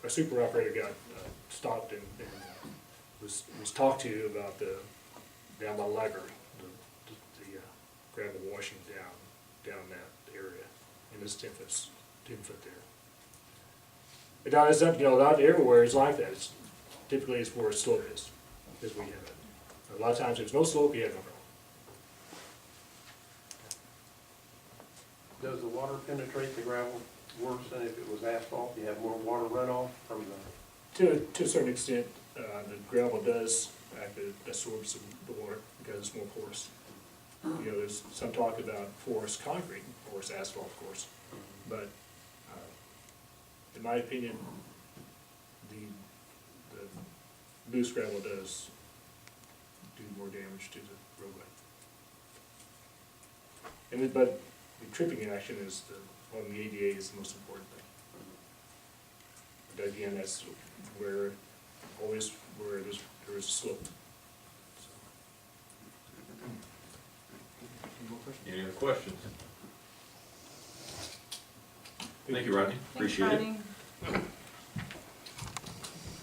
K: our super operator got stopped and was talked to about down by the library, the gravel washing down that area, and this 10 foot there. But now, it's not, not everywhere it's like that. Typically it's where a slope is we have it. A lot of times, if there's no slope, you have no problem.
C: Does the water penetrate the gravel worse than if it was asphalt? You have more water runoff from the...
K: To a certain extent, the gravel does absorb some the water because it's more porous. There's some talk about porous concrete, porous asphalt, of course, but in my opinion, the loose gravel does do more damage to the roadway. But the tripping action is on the ADA is the most important thing. But again, that's where there is a slope.
A: Any other questions? Thank you, Rodney. Appreciate it.
D: Thanks, Rodney.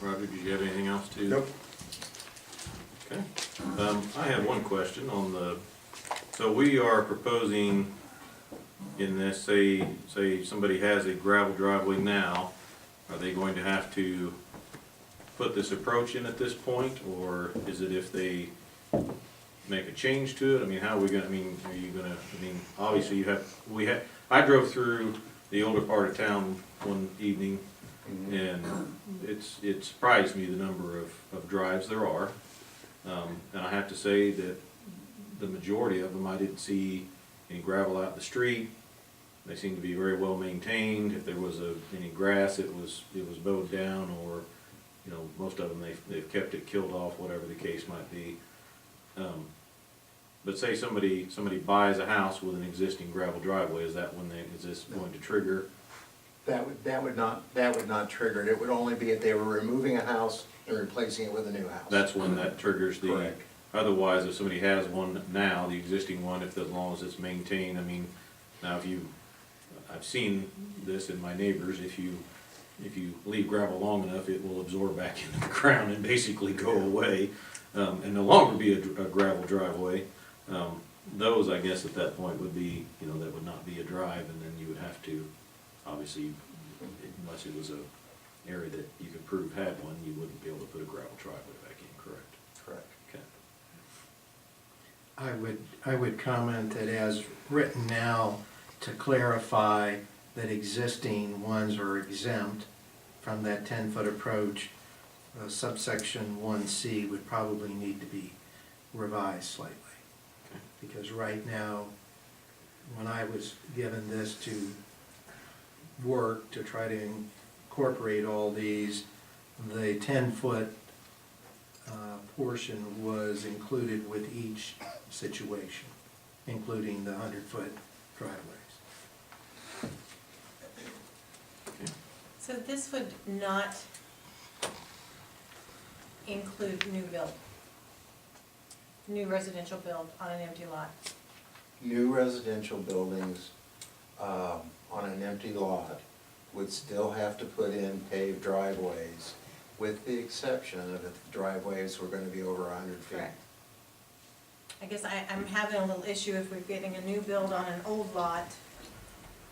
A: Roger, did you have anything else to?
L: Nope.
A: Okay. I have one question on so we are proposing in this, say somebody has a gravel driveway now, are they going to have to put this approach in at this point, or is it if they make a change to it? I mean, how are we gonna, are you gonna, obviously I drove through the older part of town one evening, and it surprised me the number of drives there are. And I have to say that the majority of them, I didn't see any gravel out in the street. They seem to be very well maintained. If there was any grass, it was mowed down, or most of them they've kept it killed off, whatever the case might be. But say somebody buys a house with an existing gravel driveway, is this going to trigger
I: That would not trigger it. It would only be if they were removing a house and replacing it with a new house.
A: That's when that triggers the,
I: Correct.
A: otherwise, if somebody has one now, the existing one, if, as long as it's maintained, I mean, now if you, I've seen this in my neighbors, if you leave gravel long enough, it will absorb back into the ground and basically go away, and no longer be a gravel driveway. Those, I guess, at that point would be, that would not be a drive, and then you would have to, obviously, unless it was a area that you could prove had one, you wouldn't be able to put a gravel driveway back in, correct?
I: Correct.
A: Okay.
F: I would comment that as written now, to clarify that existing ones are exempt from that 10-foot approach, subsection 1C would probably need to be revised slightly. Because right now, when I was given this to work to try to incorporate all these, the 10-foot portion was included with each situation, including the 100-foot driveways.
D: So this would not include new residential build on an empty lot?
I: New residential buildings on an empty lot would still have to put in paved driveways, with the exception of if the driveways were gonna be over 100 feet.
D: Correct. I guess I'm having a little issue if we're getting a new build on an old lot,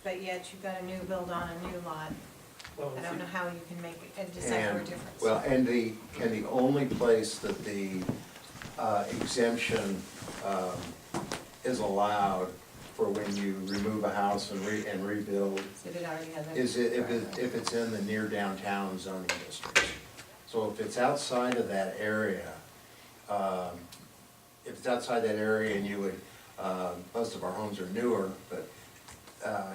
D: but yet you've got a new build on a new lot. I don't know how you can make a decipher a difference.
I: Well, and the only place that the exemption is allowed for when you remove a house and rebuild
D: So it already has a
I: is if
D: driveway.
I: it's in the near downtown zoning district. So if it's outside of that area, and you would, most of our homes are newer, but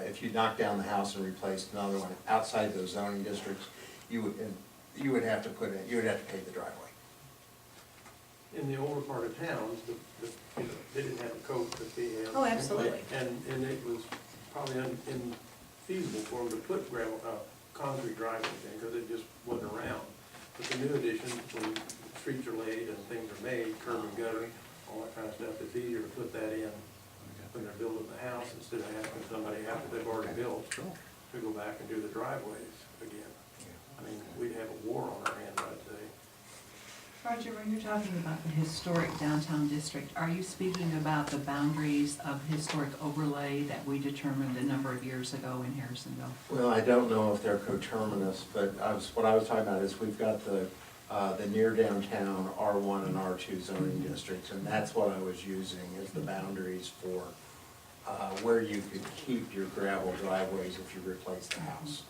I: if you knock down the house and replace another one outside those zoning districts, you would have to pay the driveway.
C: In the older part of towns, they didn't have a code that they had.
D: Oh, absolutely.
C: And it was probably infeasible for them to put concrete driveways in, because it just wasn't around. But the new additions, when streets are laid and things are made, curb and gutter, all that kind of stuff, it's easier to put that in when they're building the house, instead of having somebody after they've already built to go back and do the driveways again. I mean, we'd have a war on our hands, I'd say.
H: Roger, when you're talking about the historic downtown district, are you speaking about the boundaries of historic overlay that we determined a number of years ago in Harrisonville?
I: Well, I don't know if they're coterminous, but what I was talking about is we've got the near downtown R1 and R2 zoning districts, and that's what I was using as the boundaries for where you could keep your gravel driveways if you replace the house.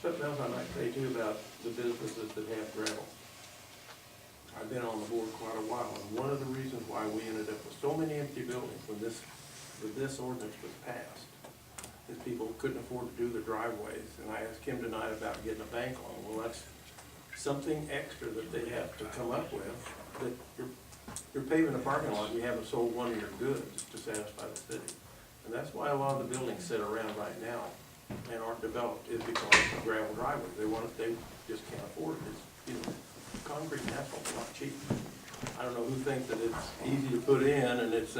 C: Something else I might say too about the businesses that have gravel. I've been on the board quite a while, and one of the reasons why we ended up with so many empty buildings when this ordinance was passed is people couldn't afford to do the driveways. And I asked Kim tonight about getting a bank loan. Well, that's something extra that they have to come up with, that you're paving a parking lot and you haven't sold one of your goods to satisfy the city. And that's why a lot of the buildings sit around right now and aren't developed, is because of gravel driveways. They just can't afford it. It's, concrete and asphalt are not cheap. I don't know who thinks that it's easy to put in and it's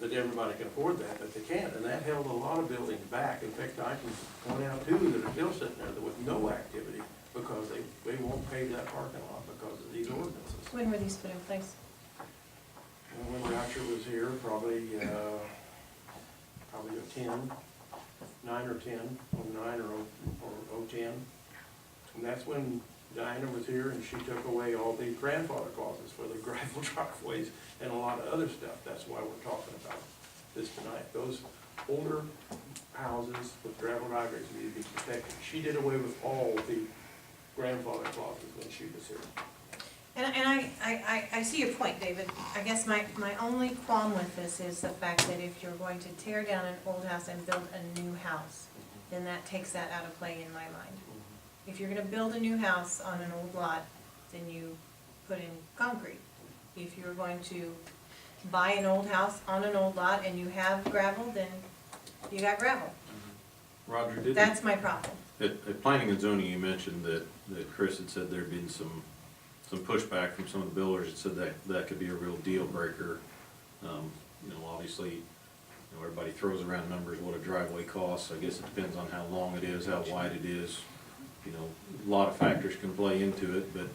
C: that everybody can afford that, but they can't. And that held a lot of buildings back. In fact, I can point out two that are still sitting there with no activity because they won't pave that parking lot because of these ordinances.
D: When were these put in place?
C: And when Roger was here, probably 9 or 10, 09 or 010. And that's when Diana was here and she took away all the grandfather clauses for the gravel driveways and a lot of other stuff. That's why we're talking about this tonight. Those older houses with gravel driveways need to be protected. She did away with all the grandfather clauses when she was here.
D: And I see your point, David. I guess my only qualm with this is the fact that if you're going to tear down an old house and build a new house, then that takes that out of play in my mind. If you're gonna build a new house on an old lot, then you put in concrete. If you're going to buy an old house on an old lot and you have gravel, then you got gravel.
A: Roger, did
D: That's my problem.
A: at planning and zoning, you mentioned that Chris had said there'd been some pushback from some of the builders that said that could be a real deal breaker. You know, obviously, you know, everybody throws around numbers, what a driveway costs. I guess it depends on how long it is, how wide it is. You know, a lot of factors can play into it, but,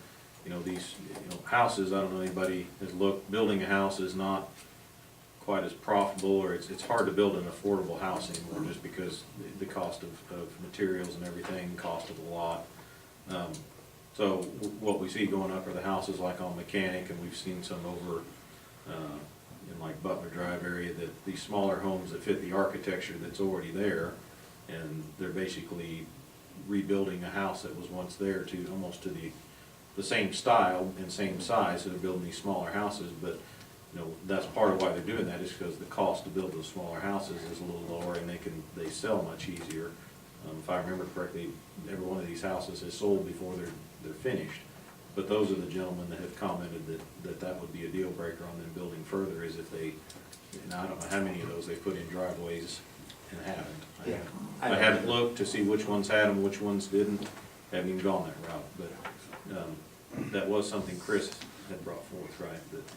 A: you know, these, you know, houses, I don't know anybody has looked, building a house is not quite as profitable, or it's hard to build an affordable house anymore just because the cost of materials and everything, cost of a lot. So what we see going up are the houses like on Mechanic, and we've seen some over in like Butler Drive area, that these smaller homes that fit the architecture that's already there, and they're basically rebuilding a house that was once there to almost to the same style and same size, so they're building these smaller houses, but you know, that's part of why they're doing that, is because the cost to build those smaller houses is a little lower, and they sell much easier. If I remember correctly, every one of these houses is sold before they're finished. But those are the gentlemen that have commented that would be a deal breaker on them building further, is if they, and I don't know how many of those they put in driveways and haven't.
I: Yeah.
A: I haven't looked to see which ones had them, which ones didn't, haven't even gone that route, but that was something Chris had brought forth, right, that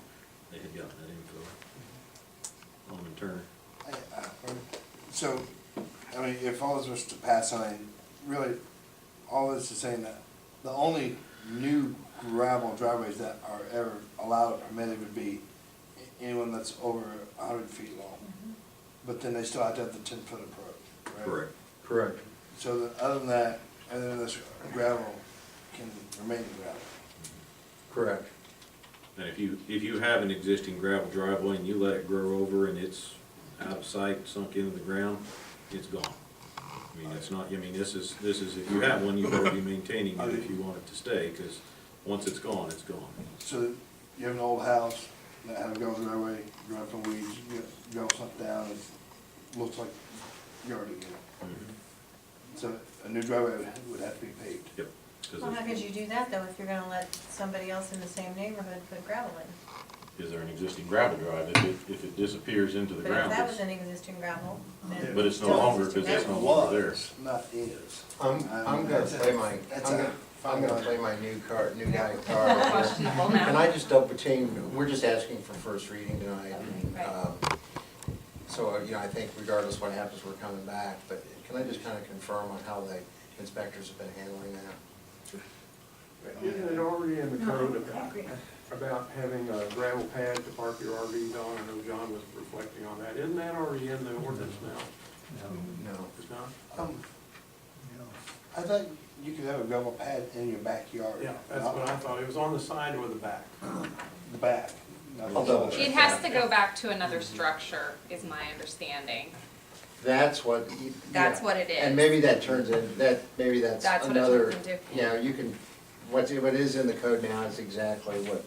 A: they had gotten that info. Alderman Turner.
L: So, I mean, if all this was to pass on, really, all this is saying that the only new gravel driveways that are ever allowed or permitted would be anyone that's over 100 feet long. But then they still have to have the 10-foot approach, right?
A: Correct.
G: Correct.
L: So that, other than that, and then this gravel can remain gravel.
G: Correct.
A: And if you have an existing gravel driveway and you let it grow over and it's out of sight, sunk into the ground, it's gone. I mean, it's not, I mean, this is, if you have one, you better be maintaining it if you want it to stay, because once it's gone, it's gone.
L: So you have an old house that had a gravel driveway, grow up from weeds, you gravel something down, it looks like yard again. So a new driveway would have to be paved.
A: Yep. 'Cause
D: Well, how could you do that though, if you're gonna let somebody else in the same neighborhood put gravel in?
A: is there an existing gravel drive? If it disappears into the
D: But if
A: ground,
D: that was
A: it's-
D: an existing gravel, then.
A: but it's no longer, because it's no longer there.
L: Not is.
I: I'm gonna play my,
L: That's
I: I'm gonna play my new guy card here.
H: People now.
I: And I just don't pertain, we're just asking for first reading tonight.
D: Right.
I: So, you know, I think regardless what happens, we're coming back, but can I just kind of confirm on how the inspectors have been handling that?
C: Isn't it already in the code
D: I agree.
C: about having a gravel pad to park your RVs on? I know John was reflecting on that. Isn't that already in the ordinance now?
I: No.
C: It's not?
L: I thought you could have a gravel pad in your backyard.
C: Yeah, that's what I thought. It was on the side or the back?
L: The back. not the
I: I'll double
L: side.
I: check.
B: It has to go back to another structure, is my understanding.
I: That's what.
B: That's
I: yeah.
B: what it is.
I: And maybe that turns in, maybe that's
B: That's what it
I: another,
B: turns into.
I: you know, you can, what is in the code now is exactly what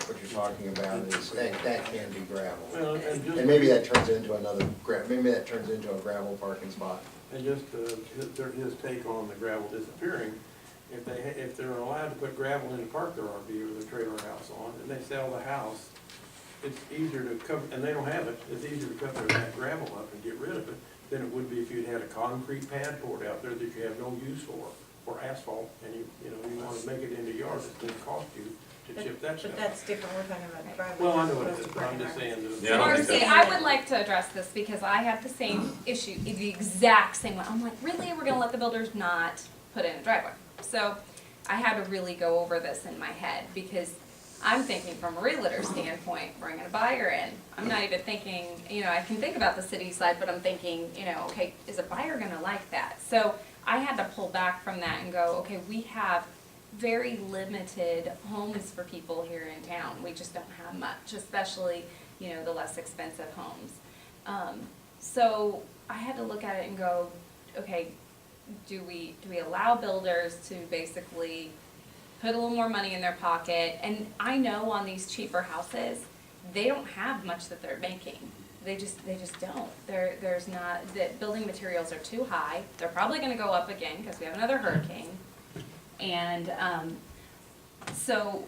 I: you're talking about, is that can be gravel.
C: Well,
I: And maybe that turns into another, maybe that turns into a gravel parking spot.
C: And just his take on the gravel disappearing, if they're allowed to put gravel in to park their RV or their trailer house on, and they sell the house, it's easier to cover, and they don't have it, it's easier to cover that gravel up and get rid of it than it would be if you'd had a concrete pad poured out there that you have no use for, or asphalt, and you want to make it into yard, it's gonna cost you to chip that stuff.
D: But that's different, we're talking about driveway.
C: Well, I know
D: as
C: it
D: opposed
C: is,
D: to
C: but I'm
D: parking
C: just
D: lot.
C: saying that.
A: Yeah, I don't think
B: Marcy,
A: that's-
B: I would like to address this because I have the same issue, the exact same one. I'm like, really? We're gonna let the builders not put in a driveway? So I had to really go over this in my head because I'm thinking from a realtor standpoint, bringing a buyer in. I'm not even thinking, I can think about the city side, but I'm thinking, okay, is a buyer gonna like that? So I had to pull back from that and go, okay, we have very limited homes for people here in town. We just don't have much, especially, the less expensive homes. So I had to look at it and go, okay, do we allow builders to basically put a little more money in their pocket? And I know on these cheaper houses, they don't have much that they're making. They just don't. There's not, the building materials are too high. They're probably gonna go up again because we have another hurricane. And so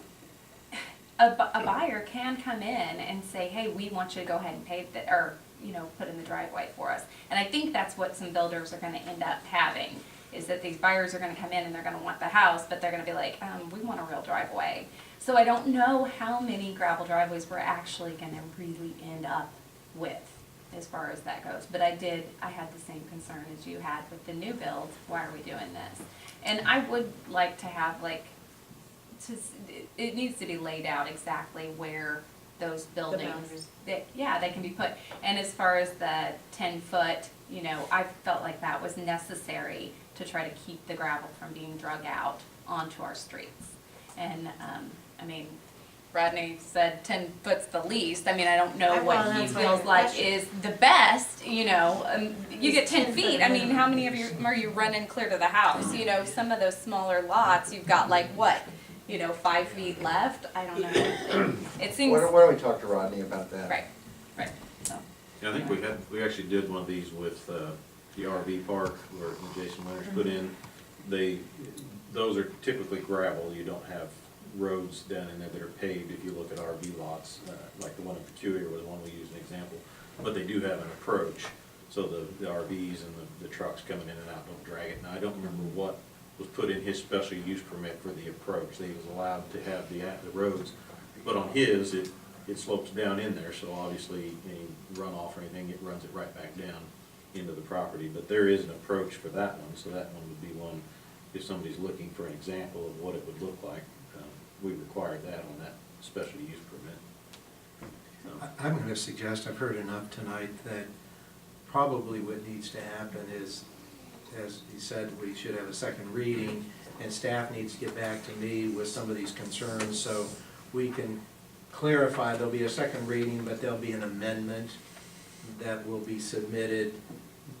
B: a buyer can come in and say, hey, we want you to go ahead and pave or
M: you know, put in the driveway for us. And I think that's what some builders are gonna end up having, is that these buyers are gonna come in and they're gonna want the house, but they're gonna be like, we want a real driveway. So I don't know how many gravel driveways we're actually gonna really end up with, as far as that goes. But I had the same concern as you had with the new build, why are we doing this? And I would like to have it needs to be laid out exactly where those buildings, they can be put. And as far as the 10-foot, you know, I felt like that was necessary to try to keep the gravel from being drug out onto our streets. And, I mean, Rodney said 10 foot's the least. I mean, I don't know what he feels like is the best, you know. You get 10 feet, I mean, how many of you are you running clear to the house? You know, some of those smaller lots, you've got like what? You know, 5 feet left, I don't know. It seems.
I: Why don't we talk to Rodney about that?
M: Right, so.
A: Yeah, I think we actually did one of these with the RV park where Jason Winters put in. Those are typically gravel, you don't have roads down in there that are paved if you look at RV lots, like the one in Peculiar was one we used an example. But they do have an approach, so the RVs and the trucks coming in and out don't drag it. Now, I don't remember what was put in his special use permit for the approach. He was allowed to have the roads, but on his, it slopes down in there, so obviously any runoff or anything, it runs it right back down into the property. But there is an approach for that one, so that one would be one, if somebody's looking for an example of what it would look like, we required that on that special use permit.
F: I'm going to suggest, I've heard enough tonight, that probably what needs to happen is, as he said, we should have a second reading, and staff needs to get back to me with some of these concerns so we can clarify. There'll be a second reading, but there'll be an amendment that will be submitted.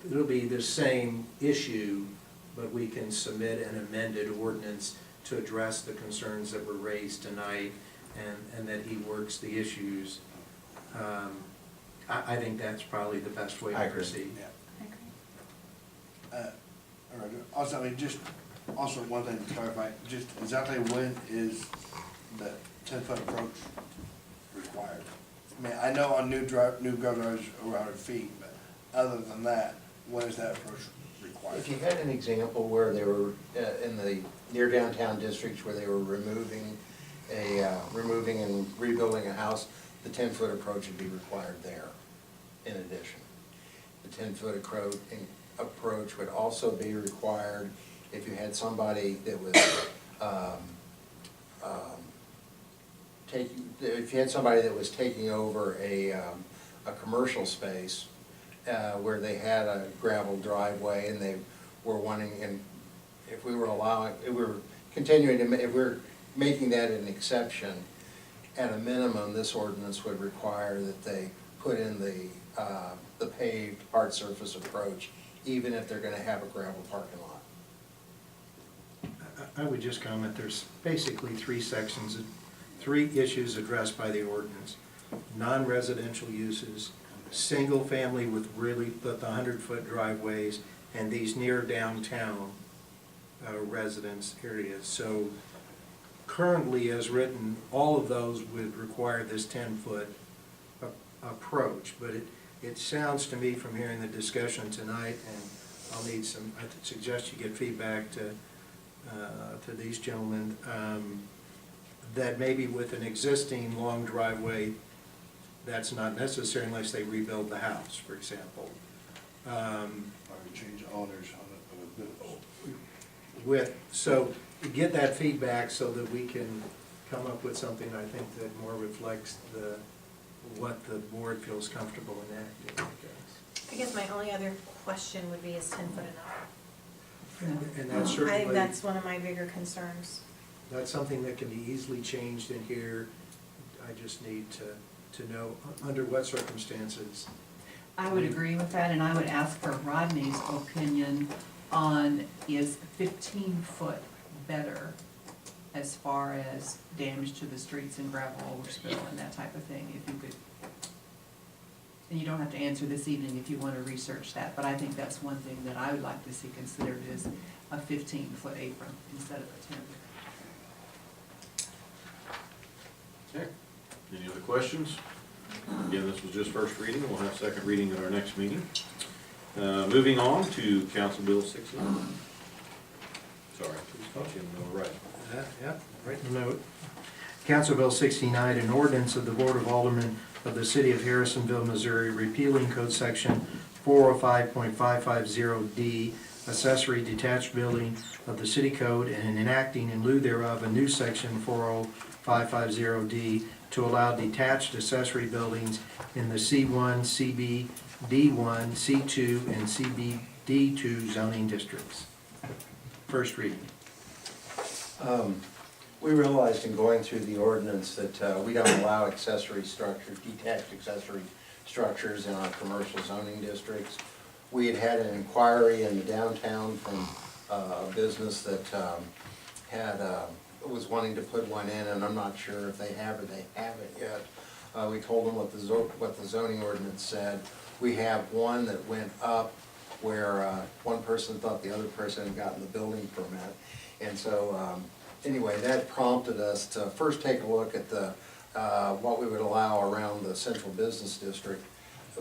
F: It'll be the same issue, but we can submit an amended ordinance to address the concerns that were raised tonight, and that he works the issues. I think that's probably the best way to proceed.
L: All right. Also, I mean, also one thing to clarify, just exactly when is the 10-foot approach required? I mean, I know on new gravel drives are 100 feet, but other than that, when is that approach required?
I: If you had an example where they were in the near downtown districts where they were removing and rebuilding a house, the 10-foot approach would be required there in addition. The 10-foot approach would also be required if you had somebody that was taking over a commercial space where they had a gravel driveway and they were wanting, and if we were making that an exception, at a minimum, this ordinance would require that they put in the paved hard surface approach, even if they're gonna have a gravel parking lot.
F: I would just comment, there's basically three sections, three issues addressed by the ordinance. Non-residential uses, single family with the 100-foot driveways, and these near downtown residence areas. So currently as written, all of those would require this 10-foot approach, but it sounds to me from hearing the discussion tonight, and I suggest you get feedback to these gentlemen, that maybe with an existing long driveway, that's not necessary unless they rebuild the house, for example.
L: Or change owners on a business.
F: So get that feedback so that we can come up with something, I think, that more reflects what the board feels comfortable enacting,
D: I guess my only other question would be, is 10 foot enough?
F: And that's
D: I
F: certainly,
D: think that's one of my bigger concerns.
F: that's something that can be easily changed in here. I just need to know under what circumstances.
H: I would agree with that, and I would ask for Rodney's opinion on, is 15-foot better as far as damage to the streets and gravel overspill and that type of thing, if you could. And you don't have to answer this evening if you want to research that, but I think that's one thing that I would like to see considered, is a 15-foot apron instead of a 10.
A: Okay. Any other questions? Again, this was just first reading, we'll have second reading at our next meeting. Moving on to Council Bill 69. Sorry, just thought you were right.
F: Yep, right in the note. Council Bill 69, an ordinance of the Board of Aldermen of the City of Harrisonville, Missouri, repealing Code Section 405.550D, accessory detached building of the city code, and enacting in lieu thereof a new section 40550D to allow detached accessory buildings in the C1, CB, D1, C2, and CBD2 zoning districts. First reading.
I: We realized in going through the ordinance that we don't allow accessory structures, detached accessory structures in our commercial zoning districts. We had had an inquiry in the downtown from a business that was wanting to put one in, and I'm not sure if they have or they haven't yet. We told them what the zoning ordinance said. We have one that went up where one person thought the other person had gotten the building permit. And so, anyway, that prompted us to first take a look at what we would allow around the central business district,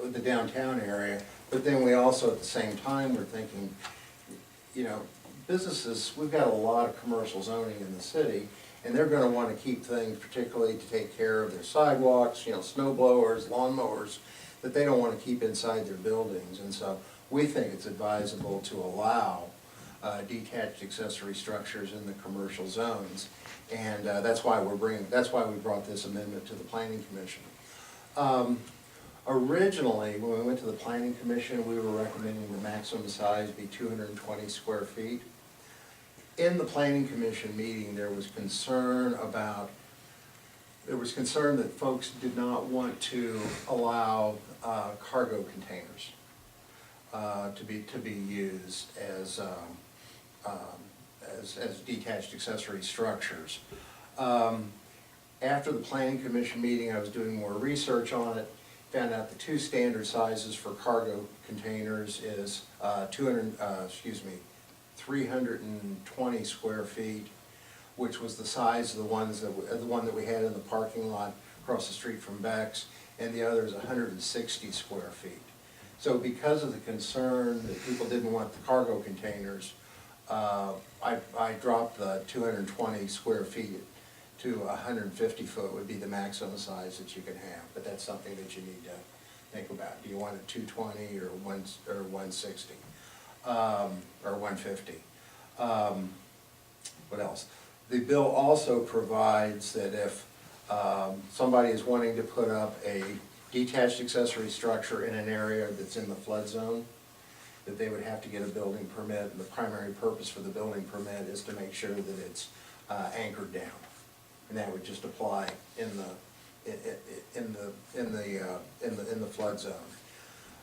I: the downtown area. But then we also, at the same time, were thinking, you know, businesses, we've got a lot of commercial zoning in the city, and they're gonna wanna keep things, particularly to take care of their sidewalks, you know, snow blowers, lawn mowers, that they don't wanna keep inside their buildings. And so we think it's advisable to allow detached accessory structures in the commercial zones. And that's why we brought this amendment to the Planning Commission. Originally, when we went to the Planning Commission, we were recommending the maximum size be 220 square feet. In the Planning Commission meeting, there was concern that folks did not want to allow cargo containers to be used as detached accessory structures. After the Planning Commission meeting, I was doing more research on it, found out the two standard sizes for cargo containers is 320 square feet, which was the size of the one that we had in the parking lot across the street from Beck's, and the other is 160 square feet. So because of the concern that people didn't want the cargo containers, I dropped the 220 square feet to 150 foot would be the maximum size that you can have, but that's something that you need to think about. Do you want a 220 or 160, or 150? What else? The bill also provides that if somebody is wanting to put up a detached accessory structure in an area that's in the flood zone, that they would have to get a building permit, and the primary purpose for the building permit is to make sure that it's anchored down. And that would just apply in the flood zone.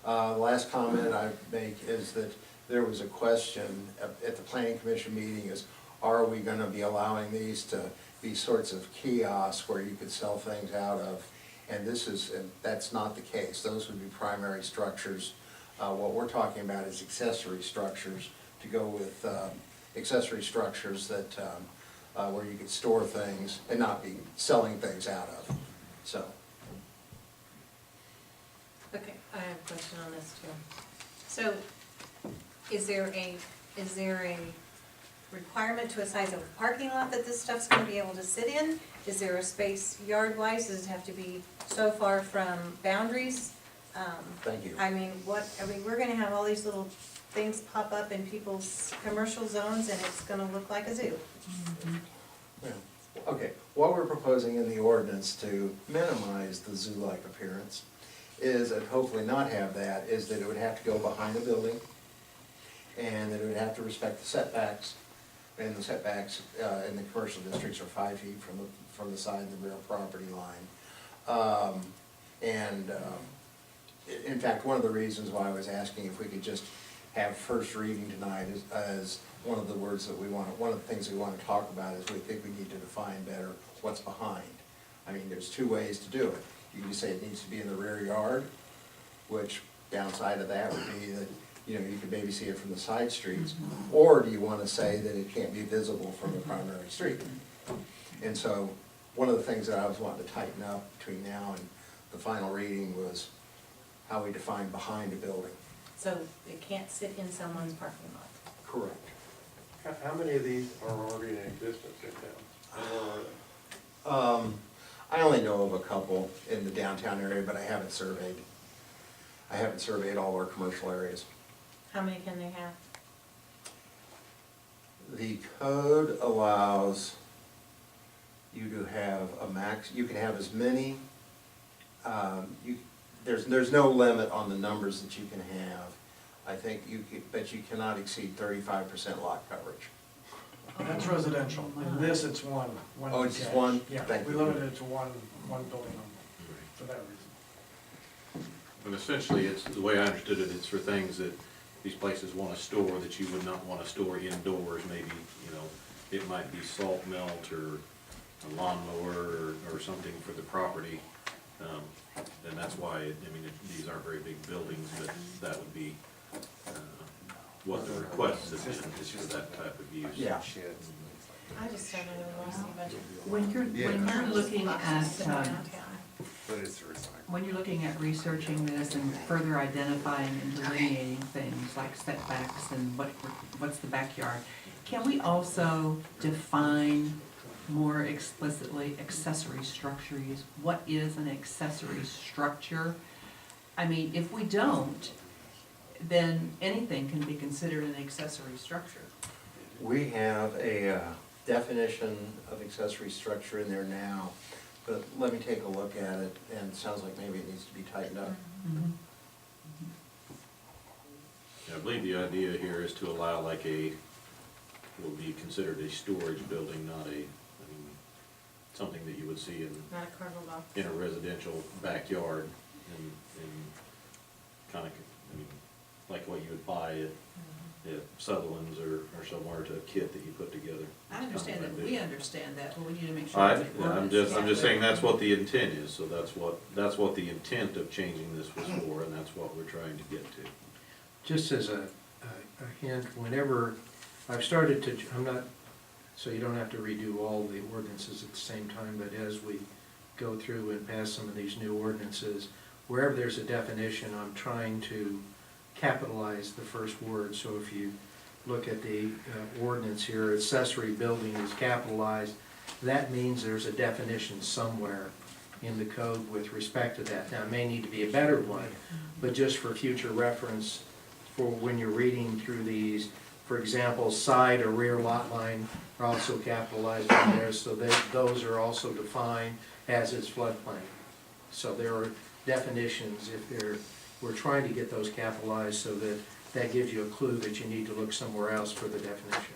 I: The last comment I make is that there was a question at the Planning Commission meeting is, are we gonna be allowing these to be sorts of kiosks where you could sell things out of? And that's not the case. Those would be primary structures. What we're talking about is accessory structures to go with accessory structures that where you could store things and not be selling things out of. So.
D: Okay, I have a question on this too. So, is there a requirement to a size of a parking lot that this stuff's gonna be able to sit in? Is there a space yard-wise? Does it have to be so far from boundaries?
I: Thank you.
D: I mean, we're gonna have all these little things pop up in people's commercial zones, and it's gonna look like a zoo.
I: Yeah. Okay, what we're proposing in the ordinance to minimize the zoo-like appearance is, and hopefully not have that, is that it would have to go behind a building, and that it would have to respect the setbacks, and the setbacks in the commercial districts are 5 feet from the side and the rear property line. In fact, one of the reasons why I was asking if we could just have first reading tonight is one of the words that one of the things we want to talk about is we think we need to define better what's behind. I mean, there's two ways to do it. You can just say it needs to be in the rear yard, which downside of that would be that, you know, you could maybe see it from the side streets, or do you want to say that it can't be visible from the primary street? And so, one of the things that I was wanting to tighten up between now and the final reading was how we define behind a building.
D: So it can't sit in someone's parking lot.
I: Correct.
C: How many of these are already in existence in town? And where are they?
I: I only know of a couple in the downtown area, but I haven't surveyed. I haven't surveyed all our commercial areas.
D: How many can they have?
I: The code allows you to have a max, you can have as many, there's no limit on the numbers that you can have. I think but you cannot exceed 35% lot coverage.
E: That's residential. In this, it's one.
I: Oh, it's just
E: detached.
I: one?
E: Yeah,
I: Thank
E: we
I: you.
E: limited it to one building only, for that reason.
A: And essentially, it's, the way I understood it, it's for things that these places want to store that you would not want to store indoors. Maybe, you know, it might be salt melt or a lawnmower or something for the property. And that's why, these aren't very big buildings, but that would be what the request has been, is for that type of use.
I: Yeah.
D: I just don't know where else a bunch of.
H: When you're looking at,
L: But it's the recycle.
H: when you're looking at researching this and further identifying and delineating things like setbacks and what's the backyard, can we also define more explicitly accessory structures? What is an accessory structure? I mean, if we don't, then anything can be considered an accessory structure.
I: We have a definition of accessory structure in there now, but let me take a look at it, and it sounds like maybe it needs to be tightened up.
H: Mhm.
A: I believe the idea here is to allow like will be considered a storage building, not something that you would see
D: Not a cardinal box.
A: in a residential backyard and kind of, like what you would buy at Sutherland's or somewhere, to a kit that you put together.
H: I understand that, we understand that, but we need to make sure.
A: I,
H: that the
A: I'm
H: ordinance
A: just saying that's what the intent is, so that's what the intent of changing this was for, and that's what we're trying to get to.
F: Just as a hint, whenever I've started to, I'm not, so you don't have to redo all the ordinances at the same time, but as we go through and pass some of these new ordinances, wherever there's a definition, I'm trying to capitalize the first word. So if you look at the ordinance here, accessory building is capitalized. That means there's a definition somewhere in the code with respect to that. Now, it may need to be a better one, but just for future reference, for when you're reading through these, for example, side or rear lot line are also capitalized in there, so those are also defined as its floodplain. So there are definitions, we're trying to get those capitalized so that gives you a clue that you need to look somewhere else for the definition.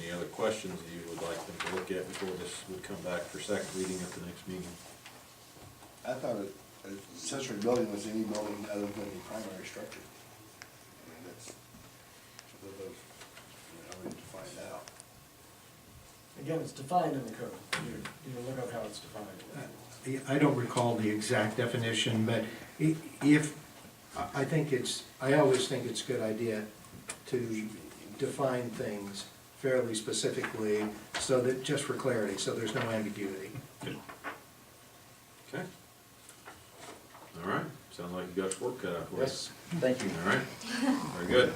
A: Any other questions that you would like them to look at before this would come back for second reading at the next meeting?
L: I thought an accessory building was any building other than the primary structure. That's one of those, I need to find out.
E: Again, it's defined in the code. You look up how it's defined.
F: I don't recall the exact definition, but I always think it's a good idea to define things fairly specifically, so that, just for clarity, so there's no ambiguity.
A: Okay. All right, sounds like you got your work cut out for you.
I: Yes, thank you.
A: All right, very good.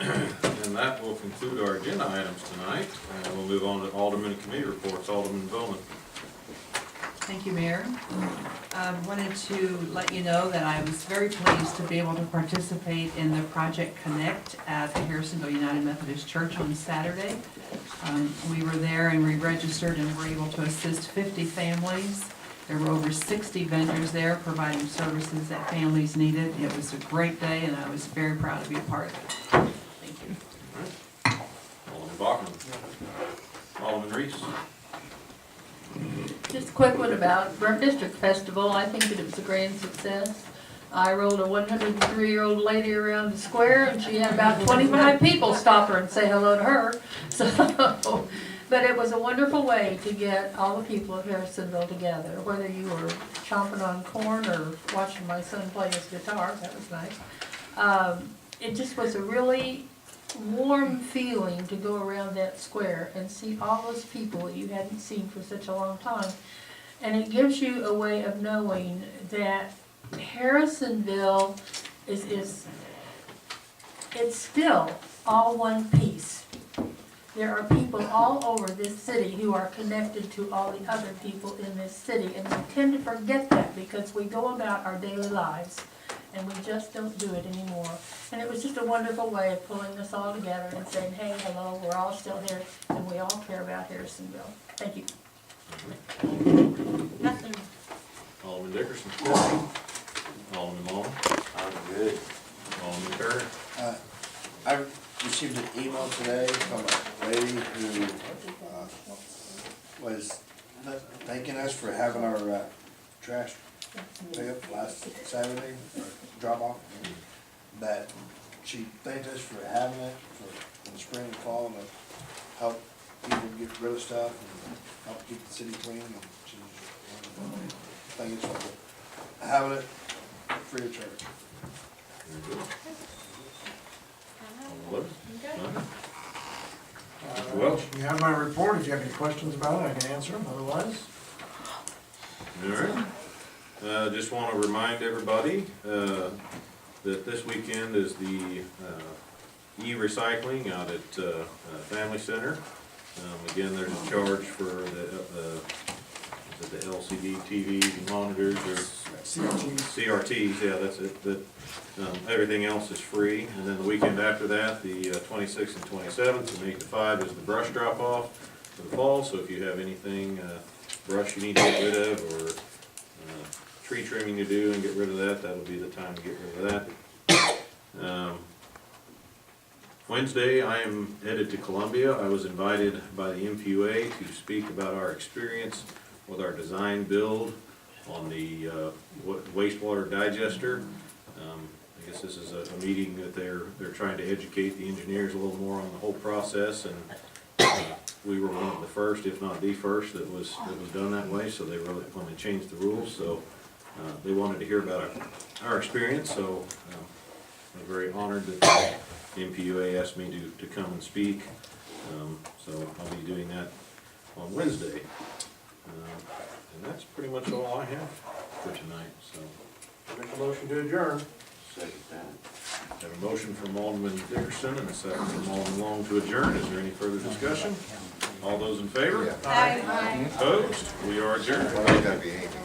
A: And that will conclude our agenda items tonight. We'll move on to Alderman and Committee reports. Alderman Bowman.
H: Thank you, Mayor. Wanted to let you know that I was very pleased to be able to participate in the Project Connect at the Harrisonville United Methodist Church on Saturday. We were there and we registered and were able to assist 50 families. There were over 60 vendors there providing services that families needed. It was a great day and I was very proud to be a part of it. Thank you.
A: Alderman Bachman. Alderman Reese.
B: Just a quick one about Burnt District Festival. I think that it was a grand success. I rolled a 103-year-old lady around the square and she had about 25 people stop her and say hello to her. So, but it was a wonderful way to get all the people of Harrisonville together, whether you were chomping on corn or watching my son play his guitar. That was nice. It just was a really warm feeling to go around that square and see all those people that you hadn't seen for such a long time. And it gives you a way of knowing that Harrisonville is it's still all one piece. There are people all over this city who are connected to all the other people in this city, and we tend to forget that because we go about our daily lives, and we just don't do it anymore. And it was just a wonderful way of pulling us all together and saying, hey, hello, we're all still here, and we all care about Harrisonville. Thank you. Nothing.
A: Alderman Dickerson. Alderman Long.
L: I'm good.
A: Alderman Kerr.
L: I received an email today from a lady who was thanking us for having our trash pickup last Saturday, or drop off. That she thanked us for having it in the spring and fall, and help people get rid of stuff and help keep the city clean. And she thank us for having it free of charge.
A: Very good. Alderman Lewis. Mr. Welch.
E: You have my report. If you have any questions about it, I can answer them. Otherwise,
A: All right. Just want to remind everybody that this weekend is the e-recycling out at Family Center. Again, there's a charge for the LCD TVs and monitors, or CRTs, yeah, that's it. But everything else is free. And then the weekend after that, the 26th and 27th, from 8 to 5, is the brush drop-off for the fall. So if you have anything, brush you need to get rid of, or tree trimming to do and get rid of that, that'll be the time to get rid of that. Wednesday, I am headed to Columbia. I was invited by the MPUA to speak about our experience with our design build on the wastewater digester. I guess this is a meeting that they're trying to educate the engineers a little more on the whole process, and we were one of the first, if not the first, that was done that way. So they really wanted to change the rules. So they wanted to hear about our experience. So I'm very honored that the MPUA asked me to come and speak. So I'll be doing that on Wednesday. And that's pretty much all I have for tonight. So
C: Make a motion to adjourn.
L: Second that.
A: have a motion from Alderman Dickerson and a second from Alderman Long to adjourn. Is there any further discussion? All those in favor?
D: Aye.
A: Opposed? We are adjourned.
I: Well, there's gotta be anything.